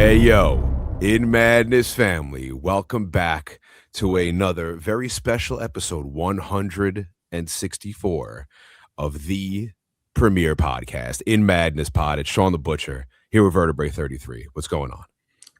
Hey, yo, In Madness family, welcome back to another very special episode 164 of the premiere podcast, In Madness Pod. It's Shawn the Butcher here with Vertebrae33. What's going on?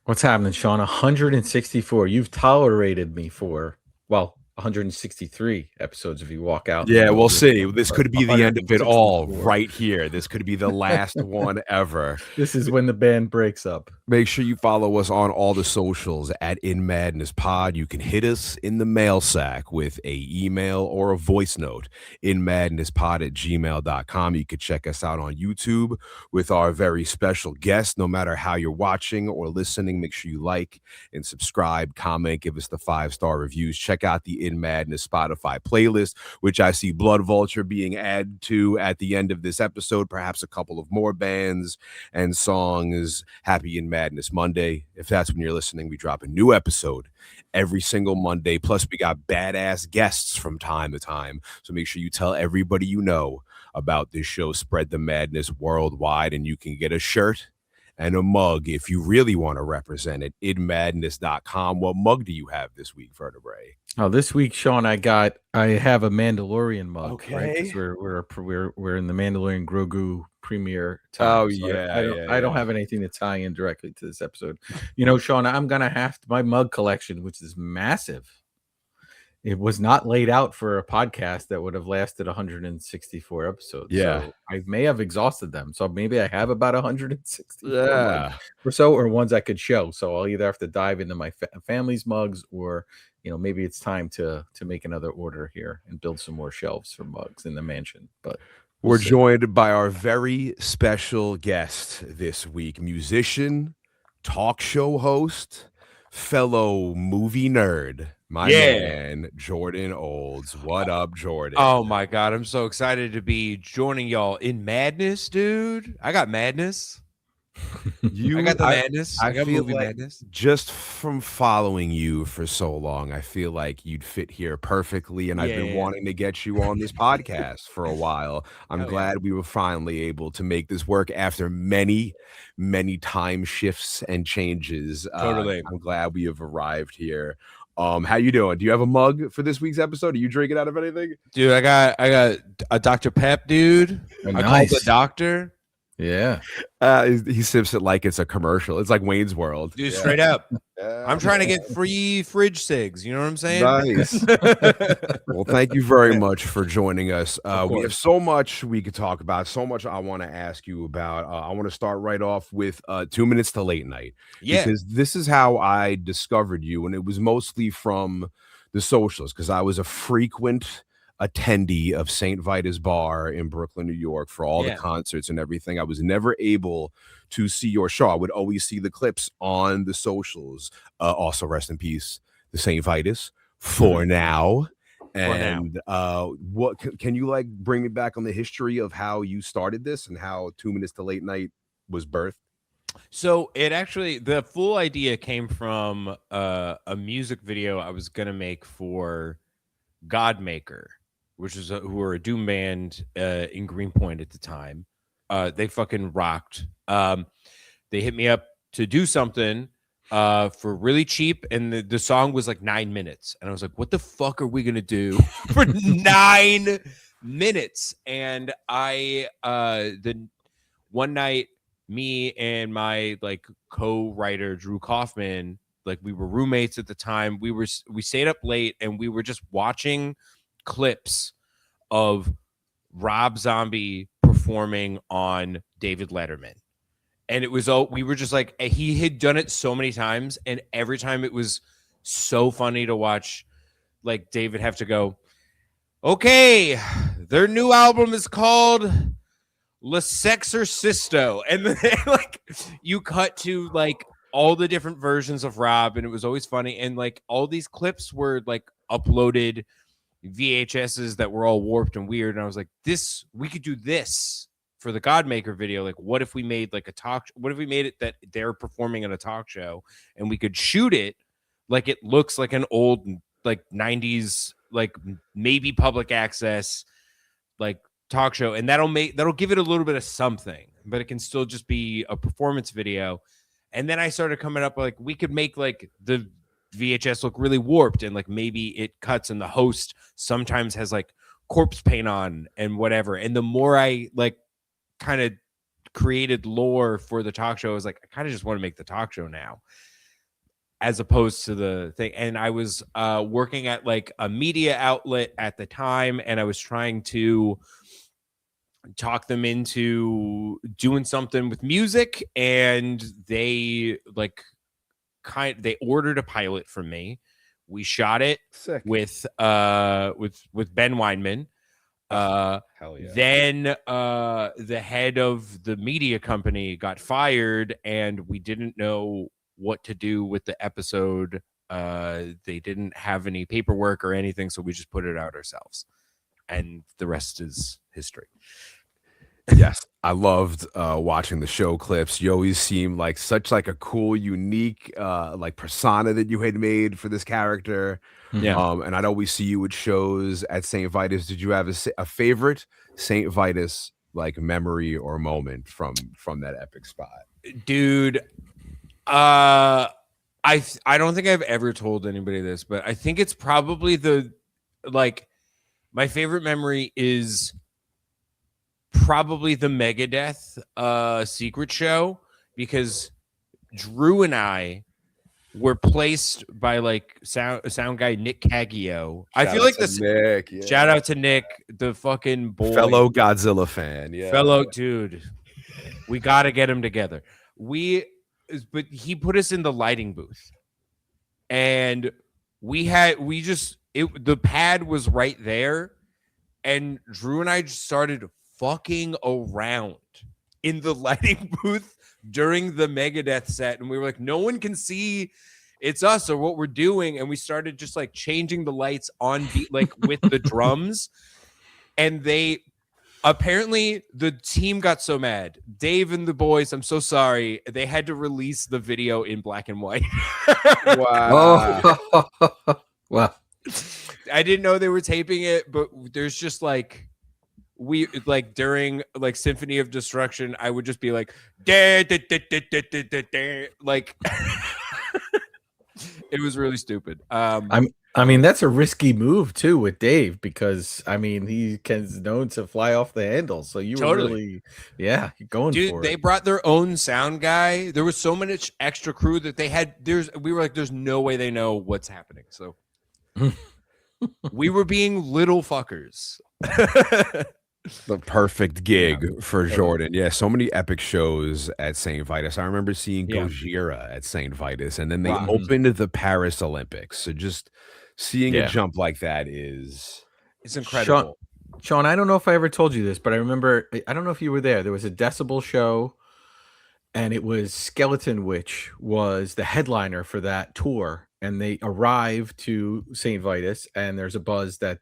What's happening, Shawn? 164. You've tolerated me for, 163 episodes if you walk out. Yeah, we'll see. This could be the end of it all 164. right here. This could be the last one ever. This is when the band breaks up. Make sure you follow us on all the socials at In Madness Pod. You can hit us in the mail sack with a email or a voice note, inmadnesspod@gmail.com. You can check us out on YouTube with our very special guests. No matter how you're watching or listening, make sure you like and subscribe, comment, give us the 5-star reviews. Check out the In Madness Spotify playlist, which I see Blood Vulture being added to at the end of this episode, perhaps a couple of more bands and songs. Happy In Madness Monday. If that's when you're listening, we drop a new episode every single Monday. Plus, we got badass guests from time to time. So make sure you tell everybody you know about this show. Spread the madness worldwide, and you can get a shirt and a mug if you really want to represent it. InMadness.com. What mug do you have this week, Vertebrae? Oh, this week, Shawn, I have a Mandalorian mug. Okay. Right? 'Cause we're in the Mandalorian Grogu premiere time. Oh, So yeah. I don't have anything to tie in directly to this episode. You know, Shawn, I'm gonna have my mug collection, which is massive. It was not laid out for a podcast that would have lasted 164 episodes. Yeah. So I may have exhausted them. So maybe I have about 164 Yeah. or so, or ones I could show. So I'll either have to dive into my family's mugs, or maybe it's time to make another order here and build some more shelves for mugs in the mansion. But we're joined by our very special guest this week, musician, talk show host, fellow movie nerd, my man, Jordan Olds. What up, Jordan? Oh my God, I'm so excited to be joining y'all in madness, dude. I got madness. I got the madness. I got feel movie like madness. just from following you for so long, I feel like you'd fit here perfectly, and I've been wanting to get you on this podcast for a while. I'm glad we were finally able to make this work after many, many time shifts and changes. Totally. I'm glad we have arrived here. How you doing? Do you have a mug for this week's episode? Are you drinking out of anything? Dude, I got a Dr. Pep, dude. I called the doctor. Yeah. He sips it like it's a commercial. It's like Wayne's World. Dude, straight up. I'm trying to get free fridge cigs. You know what I'm saying? Nice. Well, thank you very much for joining us. We have so much we could talk about, so much I want to ask you about. I want to start right off with 2 minutes to late night. Yeah. Because this is how I discovered you, and it was mostly from the socials, because I was a frequent attendee of St. Vita's Bar in Brooklyn, New York, for all the concerts and everything. I was never able to see your show. I would always see the clips on the socials. Also, rest in peace, the St. Vitus for now. And what can you bring me back on the history of how you started this and how 2 minutes to late night was birthed? So it actually, the full idea came from a music video I was gonna make for Godmaker, which is who were a doom band in Greenpoint at the time. They fucking rocked. They hit me up to do something for really cheap, and the song was like 9 minutes, and I was like, what the fuck are we gonna do for 9 minutes? And the one night, me and my co-writer Drew Kaufman, we were roommates at the time, we stayed up late, and we were just watching clips of Rob Zombie performing on David Letterman. And it was we were just like, he had done it so many times, and every time it was so funny to watch David have to go, okay, their new album is called Le Sexorcisto, and then you cut to all the different versions of Rob, and it was always funny. And all these clips were uploaded VHSs that were all warped and weird, and I was like, we could do this for the Godmaker video. What if we made what if we made it that they're performing in a talk show, and we could shoot it it looks like an old 90s maybe public access talk show, and that'll give it a little bit of something, but it can still just be a performance video. And then I started coming up like we could make like the VHS look really warped, and like maybe it cuts and the host sometimes has like corpse paint on and whatever. And the more I like kind of created lore for the talk show, I was like, I kind of just want to make the talk show now, as opposed to the thing. And I was working at like a media outlet at the time, and I was trying to talk them into doing something with music, and they like they ordered a pilot from me. We shot it Sick. with Ben Weinman. Hell yeah. Then the head of the media company got fired, and we didn't know what to do with the episode. They didn't have any paperwork or anything, so we just put it out ourselves, and the rest is history. Yes, I loved watching the show clips. You always seemed like such like a cool, unique like persona that you had made for this character. Yeah. And I'd always see you at shows at St. Vitus. Did you have a favorite St. Vitus like memory or moment from that epic spot? Dude, I don't think I've ever told anybody this, but I think it's probably my favorite memory is probably the Megadeth secret show, because Drew and I were placed by like sound guy Nick Caggio. I feel like this Nick, yeah. Shout out to Nick, the fucking boy, fellow Godzilla fan, yeah, fellow dude. We got to get him together. But he put us in the lighting booth, and the pad was right there, and Drew and I just started fucking around in the lighting booth during the Megadeth set, and we were like, no one can see it's us or what we're doing, and we started just like changing the lights on beat, like with the drums, and apparently the team got so mad. Dave and the boys, I'm so sorry, they had to release the video in black and white. Wow. Wow. I didn't know they were taping it, but there's just like during like Symphony of Destruction, I would just be like, like it was really stupid. I mean, that's a risky move too with Dave, because I mean he's known to fly off the handle. So you were really, you're going for it. They brought their own sound guy. There was so much extra crew that they had. We were like, there's no way they know what's happening. So we were being little fuckers. The perfect gig for Jordan. Yeah, so many epic shows at St. Vitus. I remember seeing Gojira at St. Vitus, and then they opened the Paris Olympics. So just seeing a jump like that it's incredible. Shawn, I don't know if I ever told you this, but I remember, I don't know if you were there. There was a Decibel show, and it was Skeleton Witch was the headliner for that tour. And they arrive to St. Vitus, and there's a buzz that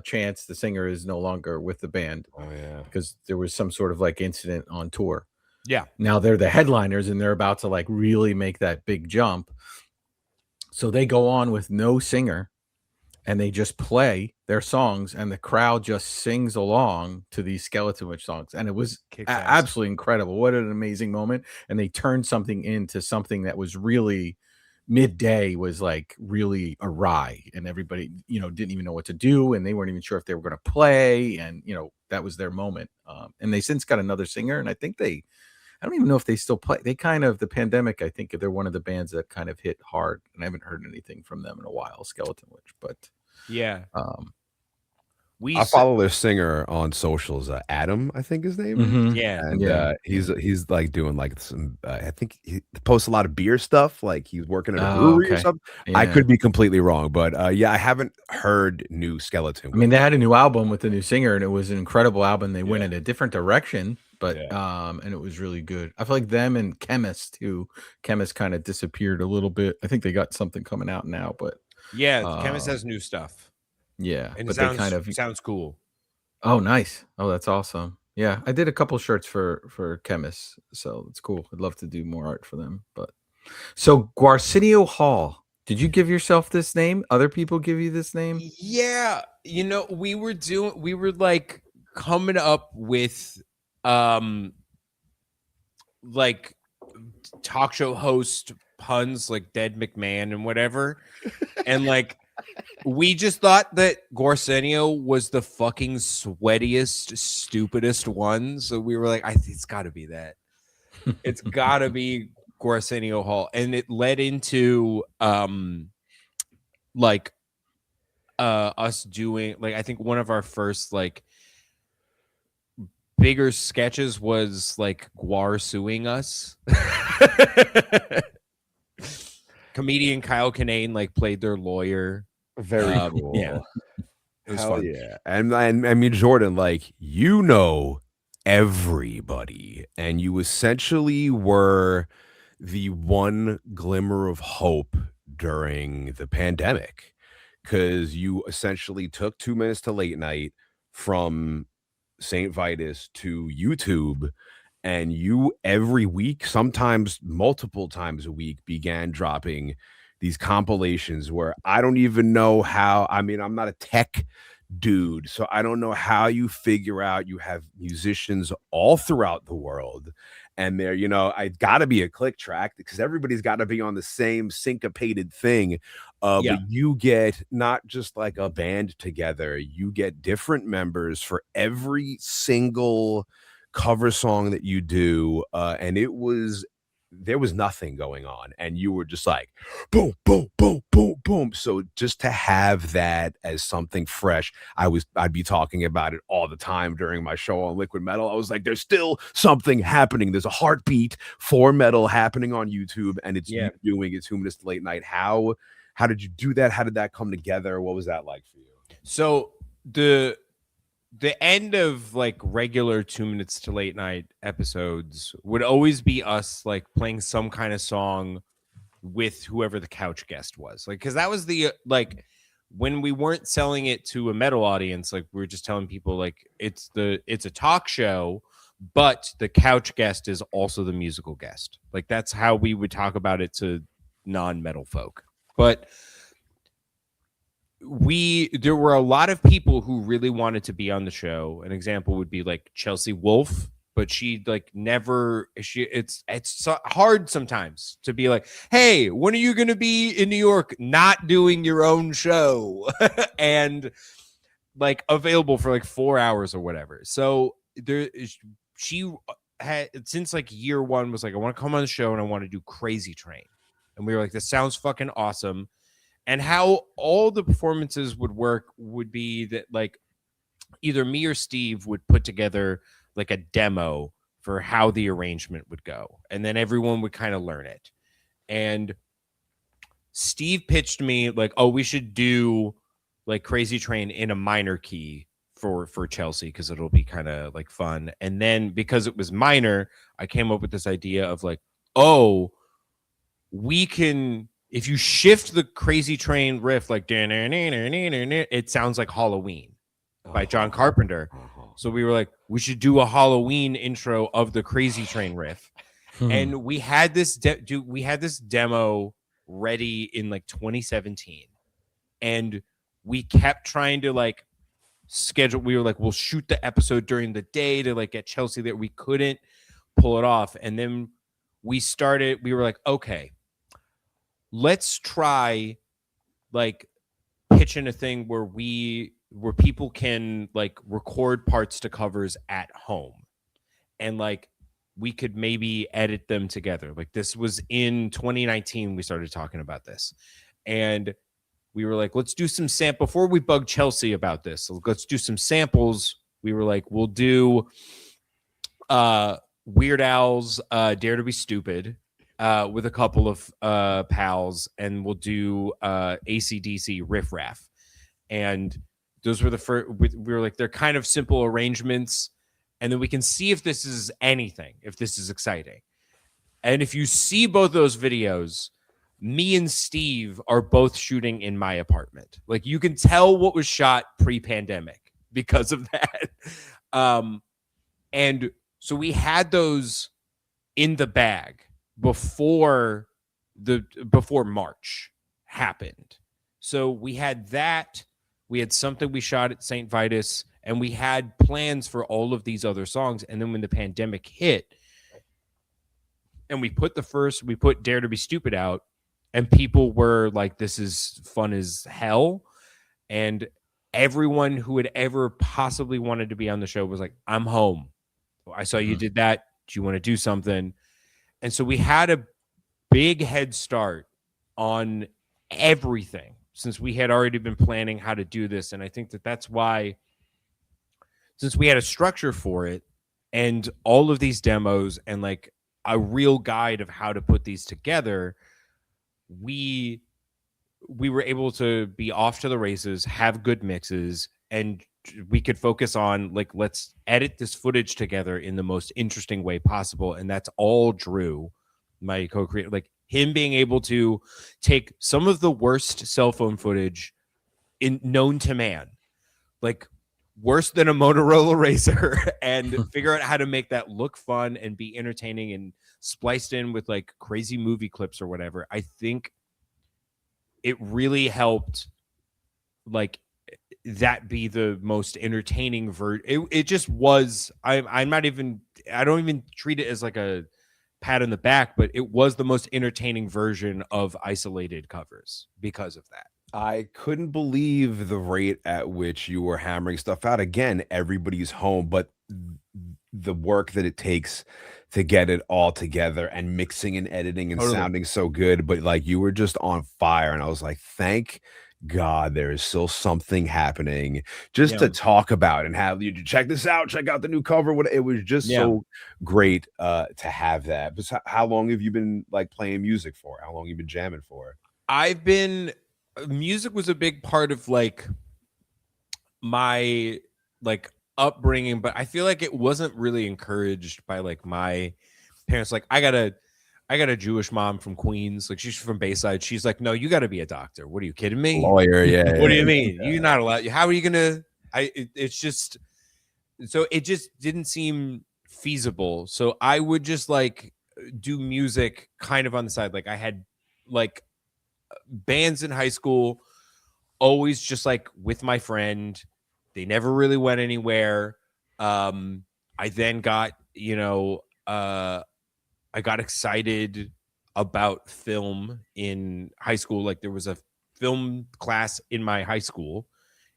Chance, the singer, is no longer with the band. Oh yeah, because there was some sort of like incident on tour. Yeah. Now they're the headliners, and they're about to like really make that big jump. So they go on with no singer, and they just play their songs, and the crowd just sings along to these Skeleton Witch songs, and it was absolutely incredible. What an amazing moment! And they turned something into something that was really. Midday was like really awry, and everybody didn't even know what to do, and they weren't even sure if they were going to play, and that was their moment. And they since got another singer, and I think I don't even know if they still play. They kind of, the pandemic, I think they're one of the bands that kind of hit hard, and I haven't heard anything from them in a while, Skeleton Witch. But I follow their singer on socials, Adam, I think his name. And he's like doing like some I think he posts a lot of beer stuff, like he's working at a brewery or something. I could be completely wrong, but I haven't heard new Skeleton Witch. I mean, they had a new album with a new singer, and it was an incredible album. They went in a different direction, but and it was really good. I feel like them and Chemist kind of disappeared a little bit. I think they got something coming out now, but Chemist has new stuff. Yeah, and but they kind of sounds cool. Oh, nice. Oh, that's awesome. Yeah, I did a couple shirts for Chemists, so it's cool. I'd love to do more art for them. But so Guarcinio Hall, did you give yourself this name? Other people give you this name? Yeah, we were like coming up with like talk show host puns like Dead McMahon and whatever. And like, we just thought that Gorsenio was the fucking sweatiest, stupidest one. So we were like, it's got to be that. It's got to be Gorsenio Hall. And it led into like us doing, like, I think one of our first like bigger sketches was like Guar suing us. Comedian Kyle Kinane like played their lawyer. Very cool. Yeah. It was Hell fun. yeah. And I mean, Jordan, like, you know everybody, and you essentially were the one glimmer of hope during the pandemic, because you essentially took 2 minutes to late night from St. Vitus to YouTube, and you every week, sometimes multiple times a week, began dropping these compilations where I don't even know how. I mean, I'm not a tech dude, so I don't know how you figure out you have musicians all throughout the world, and they're, I gotta be a click track because everybody's got to be on the same syncopated thing. But you get not just like a band together, you get different members for every single cover song that you do, and there was nothing going on, and you were just like boom, boom, boom, boom, boom. So just to have that as something fresh, I'd be talking about it all the time during my show on Liquid Metal. I was like, there's still something happening. There's a heartbeat for metal happening on YouTube, and it's you doing it 2 minutes to late night. How did you do that? How did that come together? What was that like for you? So the end of like regular 2 minutes to late night episodes would always be us like playing some kind of song with whoever the couch guest was, like, because that was the like when we weren't selling it to a metal audience, like we were just telling people like it's a talk show, but the couch guest is also the musical guest. Like that's how we would talk about it to non-metal folk. But there were a lot of people who really wanted to be on the show. An example would be like Chelsea Wolfe, but she like never, it's so hard sometimes to be like, hey, when are you going to be in New York not doing your own show and like available for like 4 hours or whatever. So she had, since like year one, was like, I want to come on the show and I want to do Crazy Train. And we were like, this sounds fucking awesome. And how all the performances would work would be that like either me or Steve would put together like a demo for how the arrangement would go. And then everyone would kind of learn it. And Steve pitched me like, oh, we should do like Crazy Train in a minor key for Chelsea because it'll be kind of like fun. And then because it was minor, I came up with this idea of like, oh, we can, if you shift the Crazy Train riff, like it sounds like Halloween by John Carpenter. So we were like, we should do a Halloween intro of the Crazy Train riff. And we had this demo ready in like 2017. And we kept trying to like schedule. We were like, we'll shoot the episode during the day to like get Chelsea there. We couldn't pull it off. And then we were like, okay, let's try like pitching a thing where people can like record parts to covers at home and like we could maybe edit them together. Like this was in 2019 we started talking about this, and we were like, let's do some sample before we bug Chelsea about this. So let's do some samples. We were like, we'll do Weird Al's Dare to Be Stupid with a couple of pals, and we'll do AC/DC Riff Raff. And those were the first. We were like, they're kind of simple arrangements, and then we can see if this is anything, if this is exciting. And if you see both those videos, me and Steve are both shooting in my apartment. Like you can tell what was shot pre-pandemic because of that. And so we had those in the bag before March happened. So we had that. We had something we shot at St. Vitus, and we had plans for all of these other songs. And then when the pandemic hit, and we put Dare to Be Stupid out, and people were like, this is fun as hell. And everyone who had ever possibly wanted to be on the show was like, I'm home. I saw you did that. Do you want to do something? And so we had a big head start on everything since we had already been planning how to do this. And I think that that's why, since we had a structure for it and all of these demos and like a real guide of how to put these together, we were able to be off to the races, have good mixes, and we could focus on like, let's edit this footage together in the most interesting way possible. And that's all Drew, my co-creator, like him being able to take some of the worst cell phone footage known to man, like worse than a Motorola Razr, and figure out how to make that look fun and be entertaining and spliced in with like crazy movie clips or whatever. I think it really helped like that be the most entertaining it just was. I don't even treat it as like a pat on the back, but it was the most entertaining version of isolated covers because of that. I couldn't believe the rate at which you were hammering stuff out. Again, everybody's home, but the work that it takes to get it all together and mixing and editing and sounding so good, but like you were just on fire. And I was like, thank God there is still something happening just to talk about and have you check this out, check out the new cover. What it was just so great to have that. But how long have you been like playing music for? How long have you been jamming for? Music was a big part of like my like upbringing, but I feel like it wasn't really encouraged by like my parents. Like I got a Jewish mom from Queens, like she's from Bayside. She's like, no, you got to be a doctor. What are you kidding me? Lawyer, yeah. What do you mean? You're not allowed. How are you gonna? It's just so it just didn't seem feasible. So I would just like do music kind of on the side. Like I had like bands in high school, always just like with my friend. They never really went anywhere. I then got, I got excited about film in high school. Like there was a film class in my high school,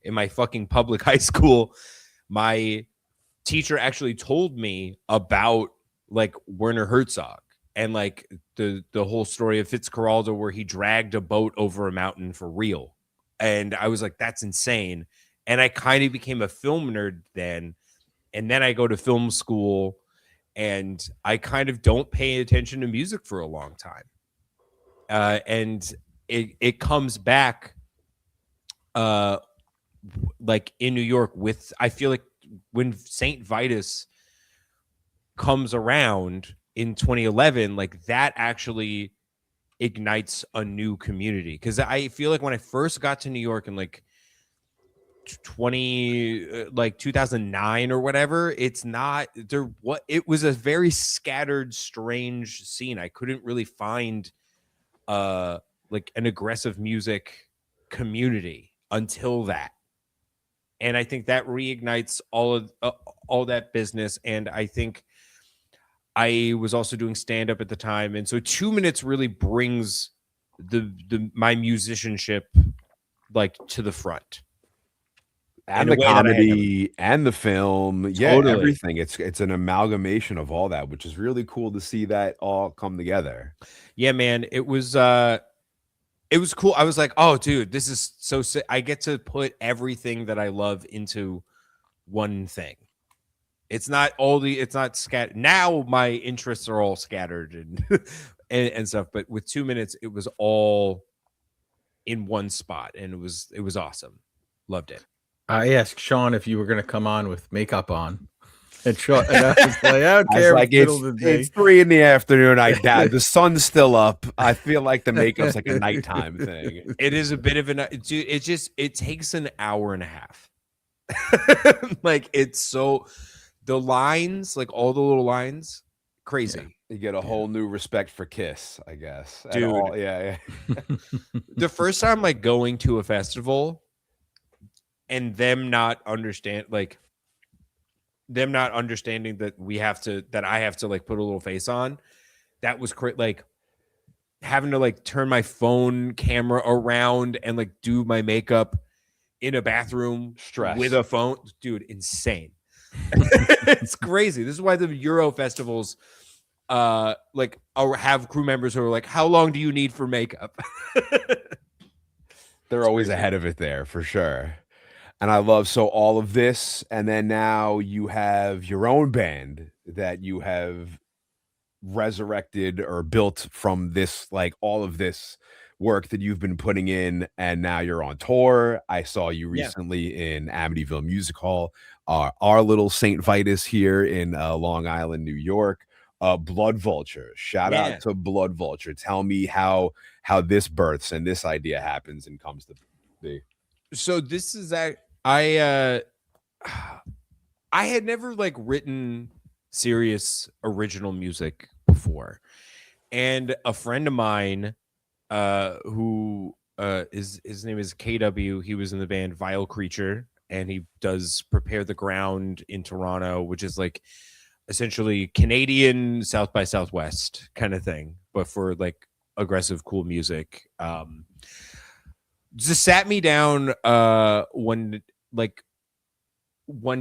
in my fucking public high school. My teacher actually told me about like Werner Herzog and like the whole story of Fitzcarraldo, where he dragged a boat over a mountain for real. And I was like, that's insane. And I kind of became a film nerd then. And then I go to film school and I kind of don't pay attention to music for a long time. And it comes back like in New York with, I feel like when St. Vitus comes around in 2011, like that actually ignites a new community. Because I feel like when I first got to New York in like 2009 or whatever, it's not there. What it was a very scattered, strange scene. I couldn't really find like an aggressive music community until that. And I think that reignites all that business. And I think I was also doing stand up at the time, and so 2 minutes really brings my musicianship like to the front, and the comedy and the film, everything. It's an amalgamation of all that, which is really cool to see that all come together. Yeah, man, it was cool. I was like, oh, dude, this is so sick. I get to put everything that I love into one thing. It's not scattered. Now my interests are all scattered and and stuff. But with 2 minutes, it was all in one spot, and it was awesome. Loved it. I asked Shawn if you were going to come on with makeup on. And Shawn, and I was like, I don't care. Like, it's 3 PM. The sun's still up. I feel like the makeup's like a nighttime thing. It is a bit of it takes an hour and a half. Like it's so. The lines, like all the little lines, crazy. Yeah. You get a whole new respect for Kiss, I guess. Dude. The first time like going to a festival and them not understanding that I have to like put a little face on, that was like having to like turn my phone camera around and like do my makeup in a bathroom Stress. with a phone. Dude, insane. It's crazy. This is why the Euro festivals like have crew members who are like, how long do you need for makeup? They're always ahead of it there for sure. And I love so all of this, and then now you have your own band that you have resurrected or built from this, like all of this work that you've been putting in, and now you're on tour. I saw you Yeah. recently in Amityville Music Hall, our little St. Vitus here in Long Island, New York. Blood Vulture. Shout out to Blood Vulture. Tell me how this births and this idea happens and comes to be. So this is that I had never like written serious original music before, and a friend of mine who his name is KW, he was in the band Vile Creature, and he does Prepare the Ground in Toronto, which is like essentially Canadian South by Southwest kind of thing, but for like aggressive cool music. Just sat me down one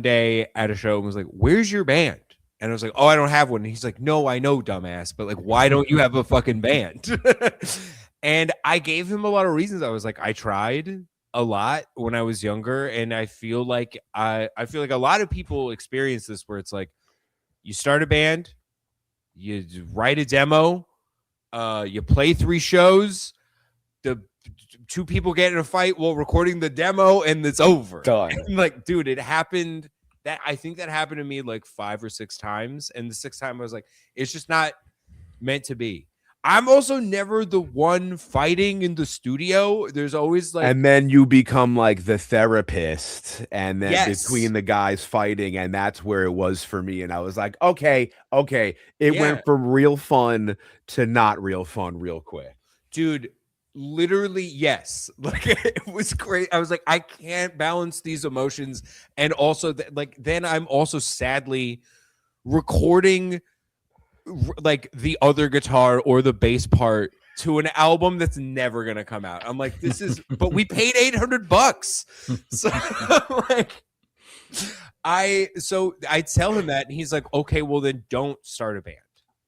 day at a show and was like, where's your band? And I was like, oh, I don't have one. And he's like, no, I know, dumbass, but like, why don't you have a fucking band? And I gave him a lot of reasons. I was like, I tried a lot when I was younger, and I feel like a lot of people experience this, where it's like you start a band, you write a demo, you play 3 shows, the 2 people get in a fight while recording the demo, and it's over. Done. And like, dude, it happened. I think that happened to me like 5 or 6 times, and the 6th time I was like, it's just not meant to be. I'm also never the one fighting in the studio. There's always like, and then you become like the therapist, and then Yes. between the guys fighting, and that's where it was for me. And I was like, okay, it went from real fun to not real fun real quick. Dude, literally, yes. Like, it was great. I was like, I can't balance these emotions, and also then I'm also sadly recording like the other guitar or the bass part to an album that's never gonna come out. I'm like, this is, but we paid $800. So like, I tell him that, and he's like, okay, well then don't start a band.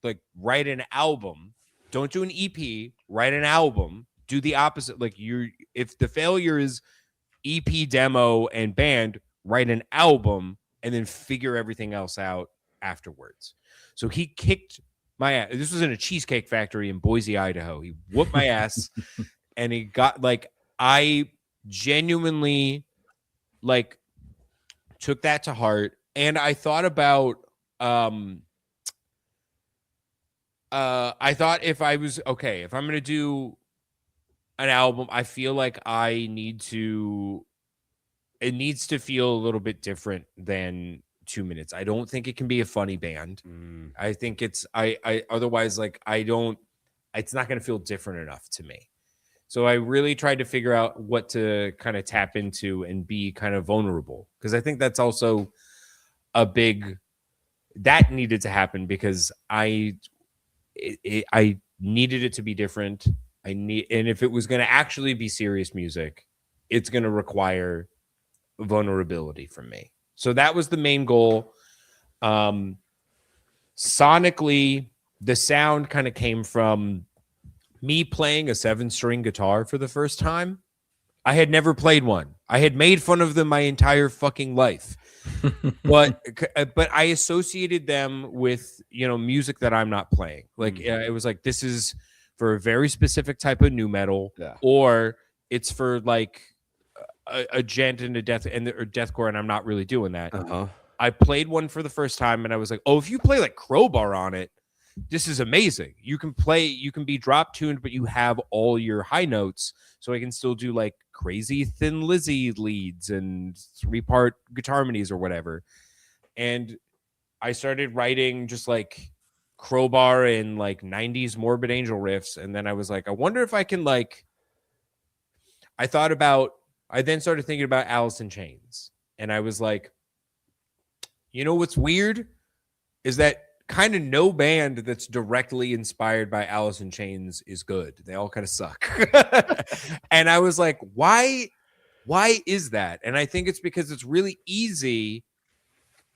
Like, write an album. Don't do an EP. Write an album. Do the opposite. Like, if the failure is EP, demo, and band, write an album and then figure everything else out afterwards. So he kicked my ass. This was in a cheesecake factory in Boise, Idaho. He whooped my ass, and he got like, I genuinely like took that to heart, and I thought about I thought if I'm going to do an album, I feel like it needs to feel a little bit different than 2 minutes. I don't think it can be a funny band. I think it's otherwise, like, it's not going to feel different enough to me. So I really tried to figure out what to kind of tap into and be kind of vulnerable, because I think that's also that needed to happen, because I needed it to be different. And if it was going to actually be serious music, it's going to require vulnerability from me. So that was the main goal. Sonically, the sound kind of came from me playing a 7-string guitar for the first time. I had never played one. I had made fun of them my entire fucking life. but I associated them with, music that I'm not playing. Like, it was like, this is for a very specific type of nu metal, or it's for like a gent and a deathcore, and I'm not really doing that. I played one for the first time, and I was like, oh, if you play like Crowbar on it, this is amazing. You can be drop tuned, but you have all your high notes, so I can still do like crazy Thin Lizzy leads and 3-part guitar harmonies or whatever. And I started writing just like Crowbar and like 90s Morbid Angel riffs, and then I was like, I wonder if I can like. I then started thinking about Alice in Chains, and I was like, what's weird is that kind of no band that's directly inspired by Alice in Chains is good. They all kind of suck. And I was like, why is that? And I think it's because it's really easy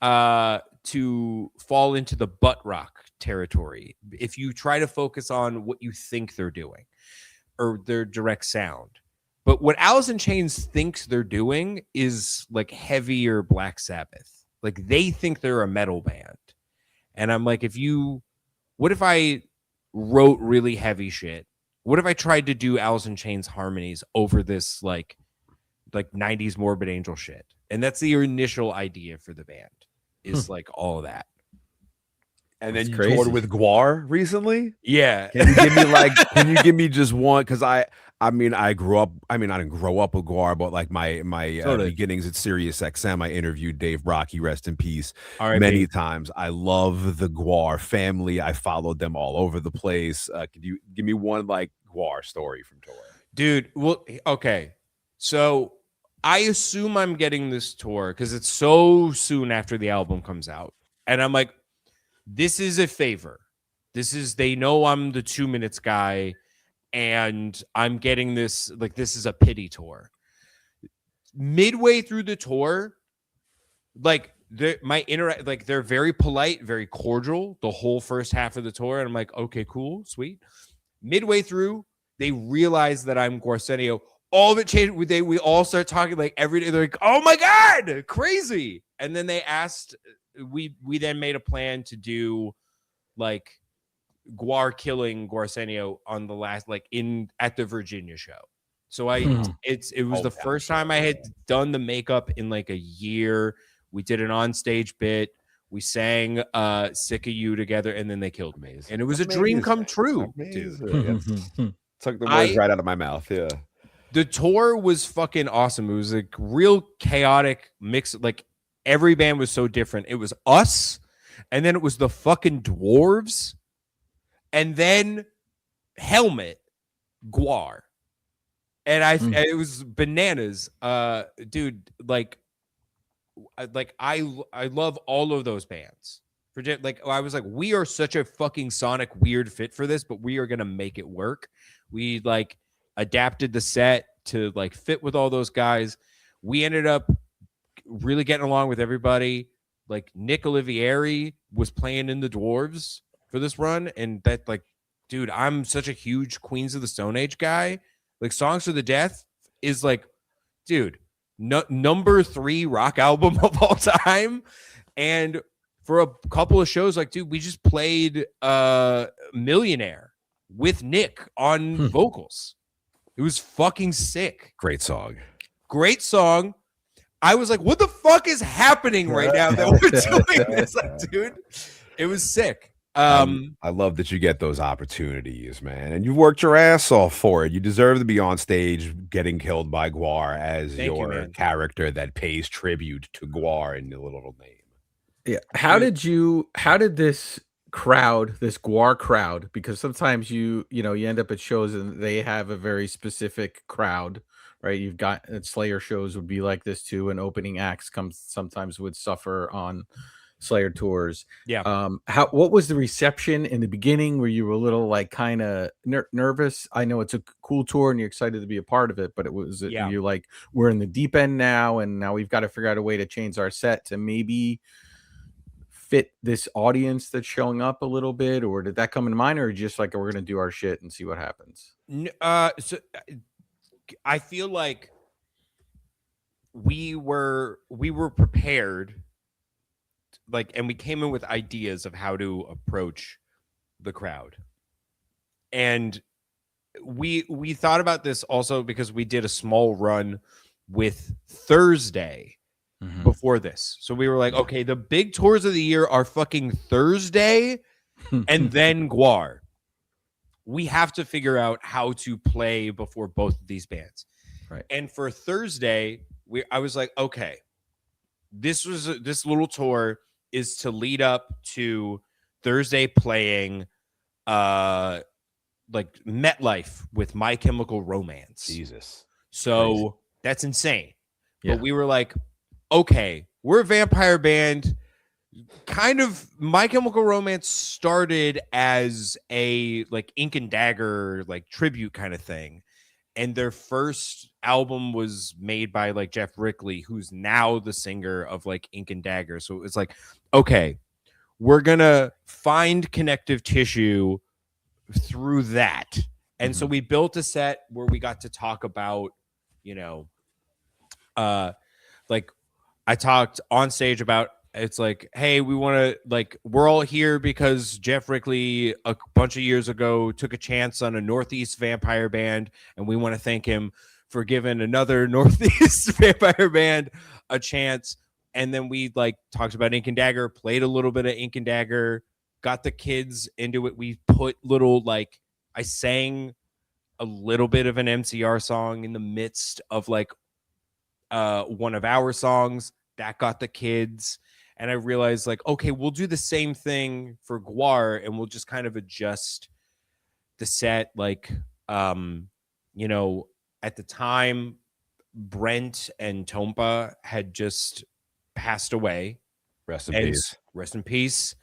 to fall into the butt rock territory if you try to focus on what you think they're doing or their direct sound. But what Alice in Chains thinks they're doing is like heavier Black Sabbath. Like they think they're a metal band. And I'm like, what if I wrote really heavy shit? What if I tried to do Alice in Chains harmonies over this like 90s Morbid Angel shit? And that's the initial idea for the band is like all of that. And then That's you crazy. toured with Guar recently? Yeah. Can you give me just one? Because I didn't grow up with Guar, but like my beginnings at Sirius XM, I interviewed Dave Brocky, rest in peace, many times. I love the Guar family. I followed them all over the place. Could you give me one like Guar story from tour? Dude, well, okay. So I assume I'm getting this tour because it's so soon after the album comes out. And I'm like, this is a favor. They know I'm the 2 minutes guy, and I'm getting this, like, this is a pity tour. Midway through the tour, like, they're very polite, very cordial the whole first half of the tour. And I'm like, okay, cool, sweet. Midway through, they realize that I'm Guarsenio. All of it changed. We all start talking like every day. They're like, oh my God, crazy. And then they asked, we then made a plan to do like Guar killing Guarsenio on the last, like at the Virginia show. So it was the first time I had done the makeup in like a year. We did an onstage bit. We sang Sick of You together, and then they killed me. And it was a dream come true, dude. Took the words right out of my mouth. Yeah. The tour was fucking awesome. It was a real chaotic mix. Like every band was so different. It was us, and then it was the fucking Dwarves, and then Helmet, Guar, and it was bananas, dude. Like I love all of those bands. Like I was like, we are such a fucking sonic weird fit for this, but we are gonna make it work. We like adapted the set to like fit with all those guys. We ended up really getting along with everybody. Like Nick Olivieri was playing in the Dwarves for this run, and that, like, dude, I'm such a huge Queens of the Stone Age guy. Like Songs for the Death is like, dude, number 3 rock album of all time. And for a couple of shows, like, dude, we just played Millionaire with Nick on vocals. It was fucking sick. Great song. I was like, what the fuck is happening right now that we're doing this? Like, dude, it was sick. I love that you get those opportunities, man. And you worked your ass off for it. You deserve to be on stage getting killed by Guar as your character that pays tribute to Guar in the little name. Yeah. How did this crowd, this Guar crowd, because sometimes you end up at shows and they have a very specific crowd, right? You've got Slayer shows would be like this too, and opening acts sometimes would suffer on Slayer tours. Yeah. What was the reception in the beginning? Were you a little like kind of nervous? I know it's a cool tour and you're excited to be a part of it, but you like, we're in the deep end now, and now we've got to figure out a way to change our set to maybe fit this audience that's showing up a little bit? Or did that come in mind, or just like, we're gonna do our shit and see what happens? So I feel like we were prepared, like, and we came in with ideas of how to approach the crowd. And we thought about this also because we did a small run with Thursday before this. So we were like, okay, the big tours of the year are fucking Thursday and then Guar. We have to figure out how to play before both of these bands. Right. And for Thursday, I was like, okay, this little tour is to lead up to Thursday playing like MetLife with My Chemical Romance. Jesus. So crazy. That's insane. Yeah. But we were like, okay, we're a vampire band. kind of My Chemical Romance started as a like Ink and Dagger like tribute kind of thing, and their first album was made by like Jeff Rickley, who's now the singer of like Ink and Dagger. So it's like, okay, we're gonna find connective tissue through that. And so we built a set where we got to talk about, you know, like I talked on stage about, it's like, hey, we want to, like, we're all here because Jeff Rickley a bunch of years ago took a chance on a Northeast vampire band, and we want to thank him for giving another Northeast vampire band a chance. And then we like talked about Ink and Dagger, played a little bit of Ink and Dagger, got the kids into it. We put little, like, I sang a little bit of an MCR song in the midst of like one of our songs that got the kids. And I realized, like, okay, we'll do the same thing for Guar, and we'll just kind of adjust the set. Like, you know, at the time, Brent and Tompa had just passed away. Rest in peace. Rest in peace.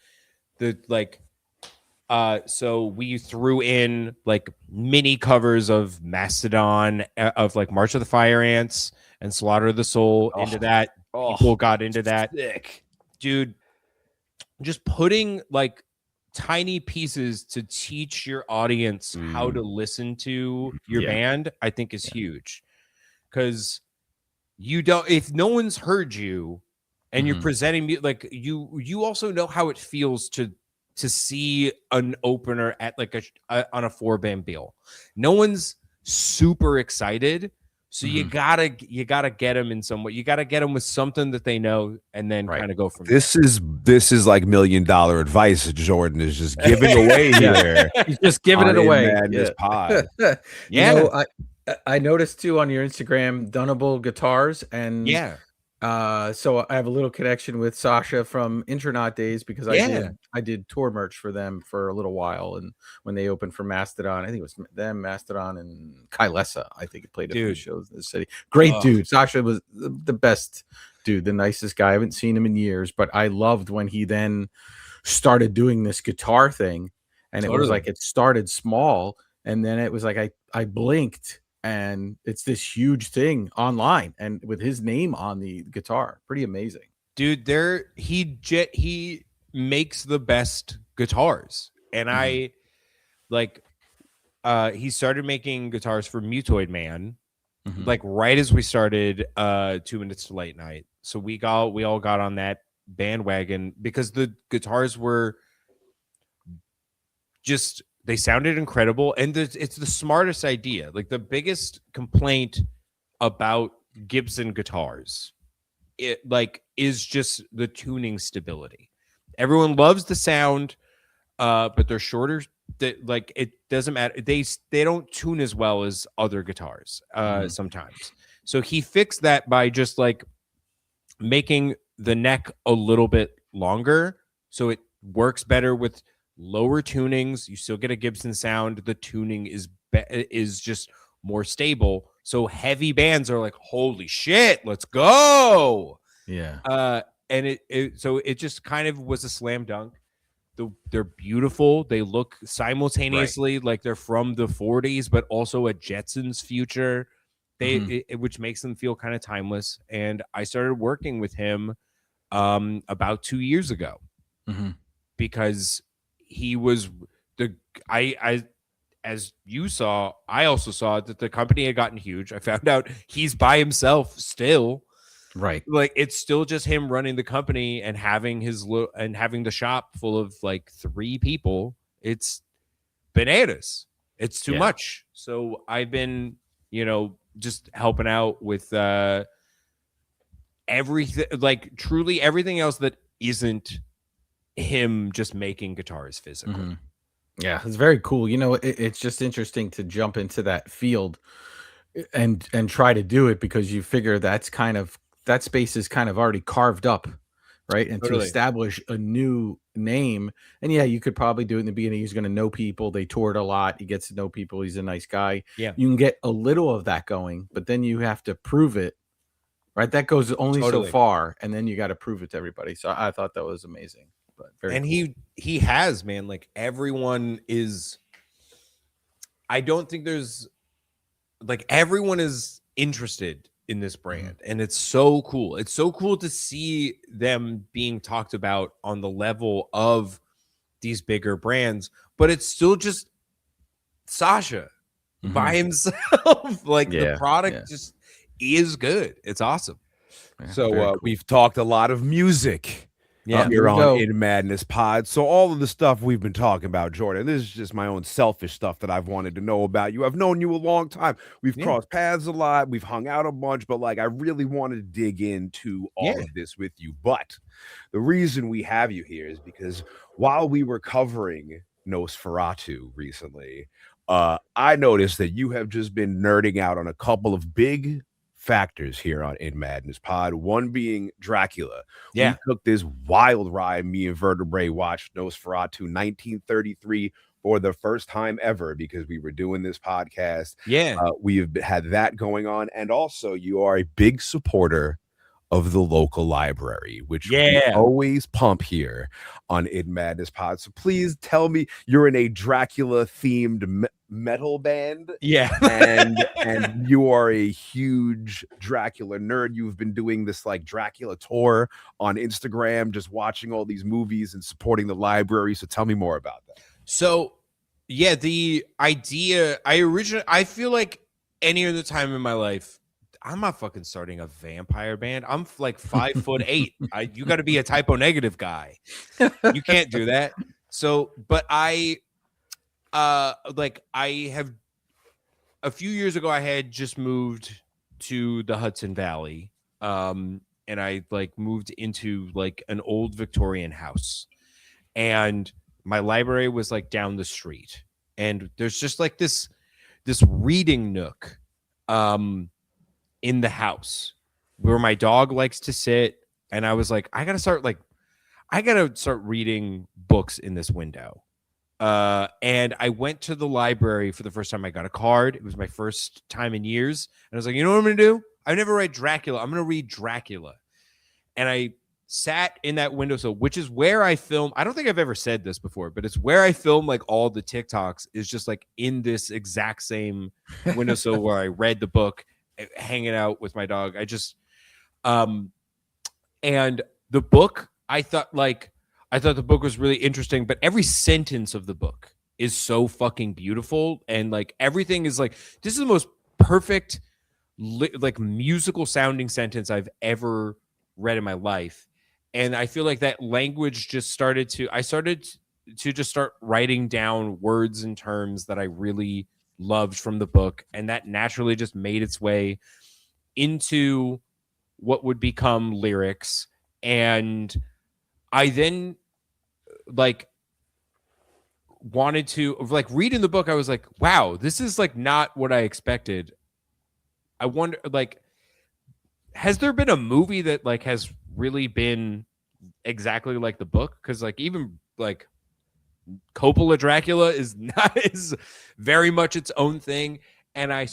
So we threw in like mini covers of Mastodon, of like March of the Fire Ants and Slaughter of the Soul into that. People got into that. Sick. Dude, just putting like tiny pieces to teach your audience how to listen to your band, I think is huge. Because you don't, if no one's heard you and you're presenting, like, you also know how it feels to see an opener at like on a 4-band bill. No one's super excited, so you gotta get them in some way. You gotta get them with something that they know, and then kind of go from this there. This is like $1 million advice that Jordan is just giving away here. He's just giving it away. This pod. You know, I noticed too on your Instagram, Dunnable Guitars, and so I have a little connection with Sasha from Intronaut days, because I did tour merch for them for a little while, and when they opened for Mastodon, I think it was them, Mastodon, and Kylesa, I think it played a few shows in the city. Great dude. Sasha was the best dude, the nicest guy. I haven't seen him in years, but I loved when he then started doing this guitar thing, and it was like, it started small, and then it was like I blinked, and it's this huge thing online, and with his name on the guitar. Pretty amazing, dude. He makes the best guitars, and I like he started making guitars for Mutoid Man like right as we started 2 Minutes to Late Night. So we all got on that bandwagon because the guitars were just, they sounded incredible, and it's the smartest idea. Like, the biggest complaint about Gibson guitars, is just the tuning stability. Everyone loves the sound, but they're shorter. Like, it doesn't matter. They don't tune as well as other guitars sometimes. So he fixed that by just like making the neck a little bit longer, so it works better with lower tunings. You still get a Gibson sound. The tuning is just more stable. So heavy bands are like, holy shit, let's go. Yeah. And so it just kind of was a slam dunk. They're beautiful. They look simultaneously like they're from the 40s, but also a Jetsons future. Which makes them feel kind of timeless. And I started working with him about 2 years ago because he was as you saw, I also saw that the company had gotten huge. I found out he's by himself still. Right. Like, it's still just him running the company and having having the shop full of like 3 people. It's bananas. It's too much. So I've been, just helping out with everything, like truly everything else that isn't him just making guitars physically. Yeah, it's very cool. It's just interesting to jump into that field and try to do it, because you figure that space is kind of already carved up, right? And to establish a new name, and you could probably do it in the beginning. He's going to know people. They toured a lot. He gets to know people. He's a nice guy. Yeah, you can get a little of that going, but then you have to prove it right? That goes only Totally. so far, and then you got to prove it to everybody. So I thought that was amazing. But very and cool. he has, man, like everyone is. I don't think there's like everyone is interested in this brand, and it's so cool. It's so cool to see them being talked about on the level of these bigger brands, but it's still just Sasha by himself. Like the product just is good. It's awesome. So we've talked a lot of music here on In Madness Pod. So all of the stuff we've been talking about, Jordan, this is just my own selfish stuff that I've wanted to know about you. I've known you a long time. We've crossed paths a lot. We've hung out a bunch, but like I really wanted to dig into all of this with you. But the reason we have you here is because while we were covering Nosferatu recently, I noticed that you have just been nerding out on a couple of big factors here on In Madness Pod, one being Dracula. We took this wild ride. Me and Vertebrae watched Nosferatu 1933 for the first time ever because we were doing this podcast. We've had that going on, and also you are a big supporter of the local library, which we always pump here on In Madness Pod. So please tell me, you're in a Dracula themed metal band, and you are a huge Dracula nerd. You've been doing this like Dracula tour on Instagram, just watching all these movies and supporting the library. So tell me more about that. So yeah, the idea I feel like any other time in my life, I'm not fucking starting a vampire band. I'm like 5'8". You got to be a typo negative guy. You can't do that. So, but I have a few years ago, I had just moved to the Hudson Valley. And I like moved into like an old Victorian house, and my library was like down the street, and there's just like this reading nook in the house where my dog likes to sit, and I was like, I gotta start reading books in this window. And I went to the library for the first time. I got a card. It was my first time in years, and I was like, you know what I'm gonna do? I've never read Dracula. I'm gonna read Dracula. And I sat in that windowsill, which is where I film. I don't think I've ever said this before, but it's where I film like all the TikToks, is just like in this exact same windowsill where I read the book, hanging out with my dog. And the book, I thought the book was really interesting, but every sentence of the book is so fucking beautiful, and like everything is like, this is the most perfect like musical sounding sentence I've ever read in my life. And I feel like that language just started to just start writing down words and terms that I really loved from the book, and that naturally just made its way into what would become lyrics. And I then like wanted to like read in the book. I was like, wow, this is like not what I expected. I wonder, like, has there been a movie that like has really been exactly like the book? Because like even like Coppola Dracula is very much its own thing. And I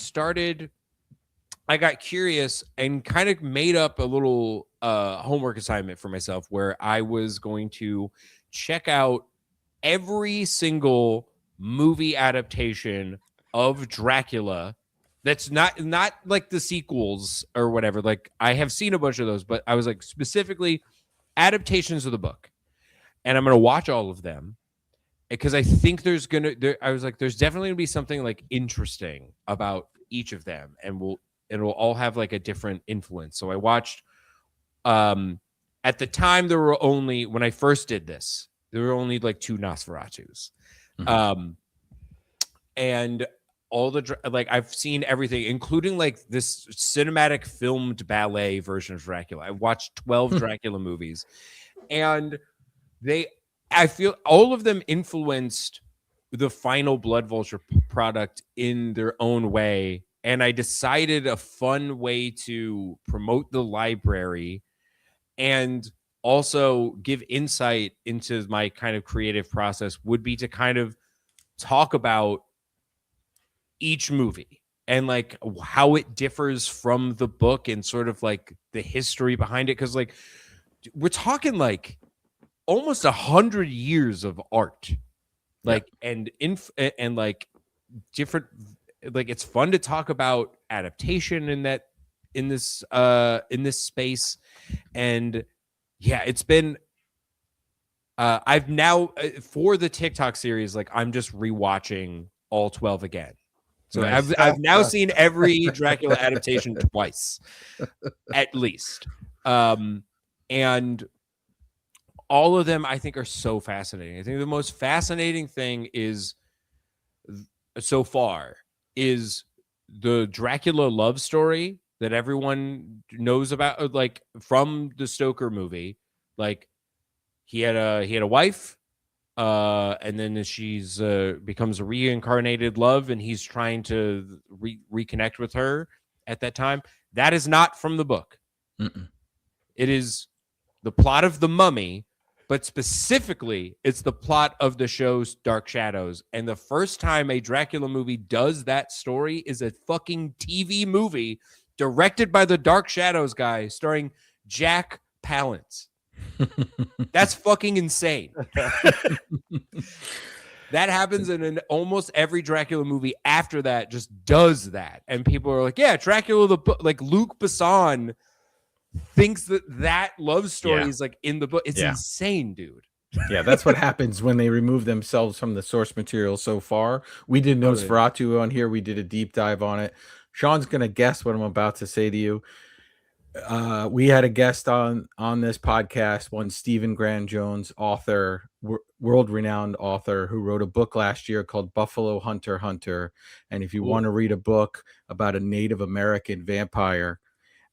got curious and kind of made up a little homework assignment for myself, where I was going to check out every single movie adaptation of Dracula that's not like the sequels or whatever. Like I have seen a bunch of those, but I was like specifically adaptations of the book, and I'm going to watch all of them, because I think there's definitely gonna be something like interesting about each of them, and it'll all have like a different influence. So I watched, at the time when I first did this, there were only like 2 Nosferatus. And all like I've seen everything, including like this cinematic filmed ballet version of Dracula. I watched 12 Dracula movies, and I feel all of them influenced the final Blood Vulture product in their own way. And I decided a fun way to promote the library and also give insight into my kind of creative process would be to kind of talk about each movie. and like how it differs from the book and sort of like the history behind it. Because like we're talking like almost 100 years of art, like and like different, like it's fun to talk about adaptation in this space. And yeah, it's been I've now for the TikTok series, like I'm just rewatching all 12 again. So Nice. I've now seen every Dracula adaptation twice, at least. And all of them I think are so fascinating. I think the most fascinating thing is so far is the Dracula love story that everyone knows about, like from the Stoker movie. Like he had a wife, and then she's becomes a reincarnated love, and he's trying to reconnect with her at that time. That is not from the book. Mm-mm. It is the plot of The Mummy, but specifically it's the plot of the show's Dark Shadows. And the first time a Dracula movie does that story is a fucking TV movie directed by the Dark Shadows guy starring Jack Palance. That's fucking insane. That happens in almost every Dracula movie after that, just does that. And people are like, yeah, Dracula, the book, like Luc Besson thinks that love story is like in the book. It's insane, dude. Yeah, that's what happens when they remove themselves from the source material so far. We did Nosferatu on here. We did a deep dive on it. Sean's going to guess what I'm about to say to you. We had a guest on this podcast, one Stephen Graham Jones, author, world-renowned author, who wrote a book last year called Buffalo Hunter Hunter. And if you want to read a book about a Native American vampire,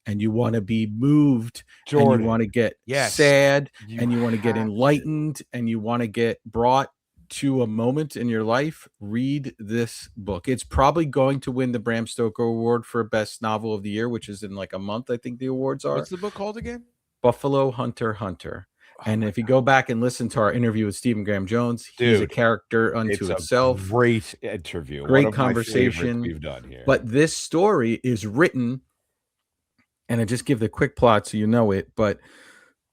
and you want to be moved, Jordan, and you want to get sad, and you want to get enlightened, and you want to get brought to a moment in your life, read this book. It's probably going to win the Bram Stoker Award for Best Novel of the Year, which is in like a month, I think the awards are. What's the book called again? Buffalo Hunter Hunter. And if you go back and listen to our interview with Stephen Graham Jones, he's a character unto itself. Great interview. Great conversation we've done here. But this story is written, and I just give the quick plot so you know it,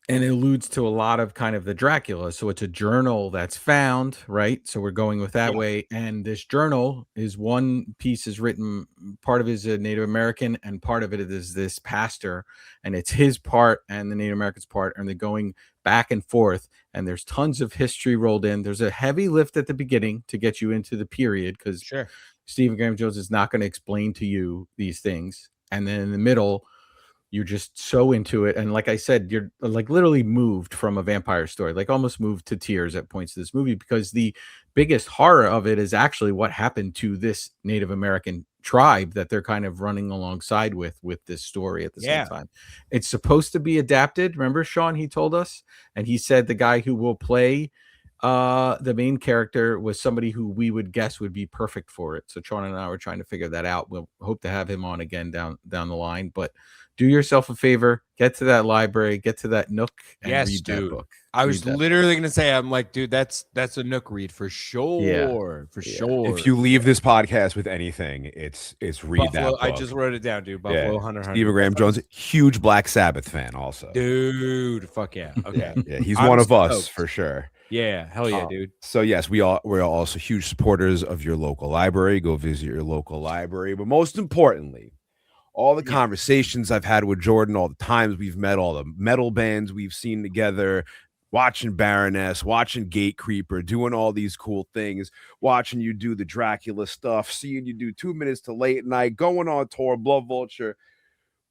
and it alludes to a lot of kind of the Dracula. So it's a journal that's found, right? So we're going with that way. And this journal is one piece is written, part of it is a Native American, and part of it is this pastor, and it's his part and the Native American's part, and they're going back and forth. And there's tons of history rolled in. There's a heavy lift at the beginning to get you into the period, because Stephen Graham Jones is not going to explain to you these things. And then in the middle, you're just so into it. And like I said, you're like literally moved from a vampire story, like almost moved to tears at points of this movie, because the biggest horror of it is actually what happened to this Native American tribe that they're kind of running alongside with this story at the same time. It's supposed to be adapted. Remember, Shawn, he told us, and he said the guy who will play the main character was somebody who we would guess would be perfect for it. So Shawn and I were trying to figure that out. We'll hope to have him on again down the line, but do yourself a favor, get to that library, get to that Nook, and read that book. I was literally going to say, I'm like, dude, that's a Nook read for sure. Sure. If you leave this podcast with anything, it's read Buffalo, that book. I just wrote it down, dude. Buffalo Hunter Hunter. Stephen Graham Jones, huge Black Sabbath fan also. Dude, fuck yeah. Okay. Yeah, he's one of us for sure. Yeah, hell yeah, dude. So yes, we're also huge supporters of your local library. Go visit your local library. But most importantly, all the conversations I've had with Jordan, all the times we've met, all the metal bands we've seen together, watching Baroness, watching Gate Creeper, doing all these cool things, watching you do the Dracula stuff, seeing you do 2 Minutes to Late Night, going on tour, Blood Vulture.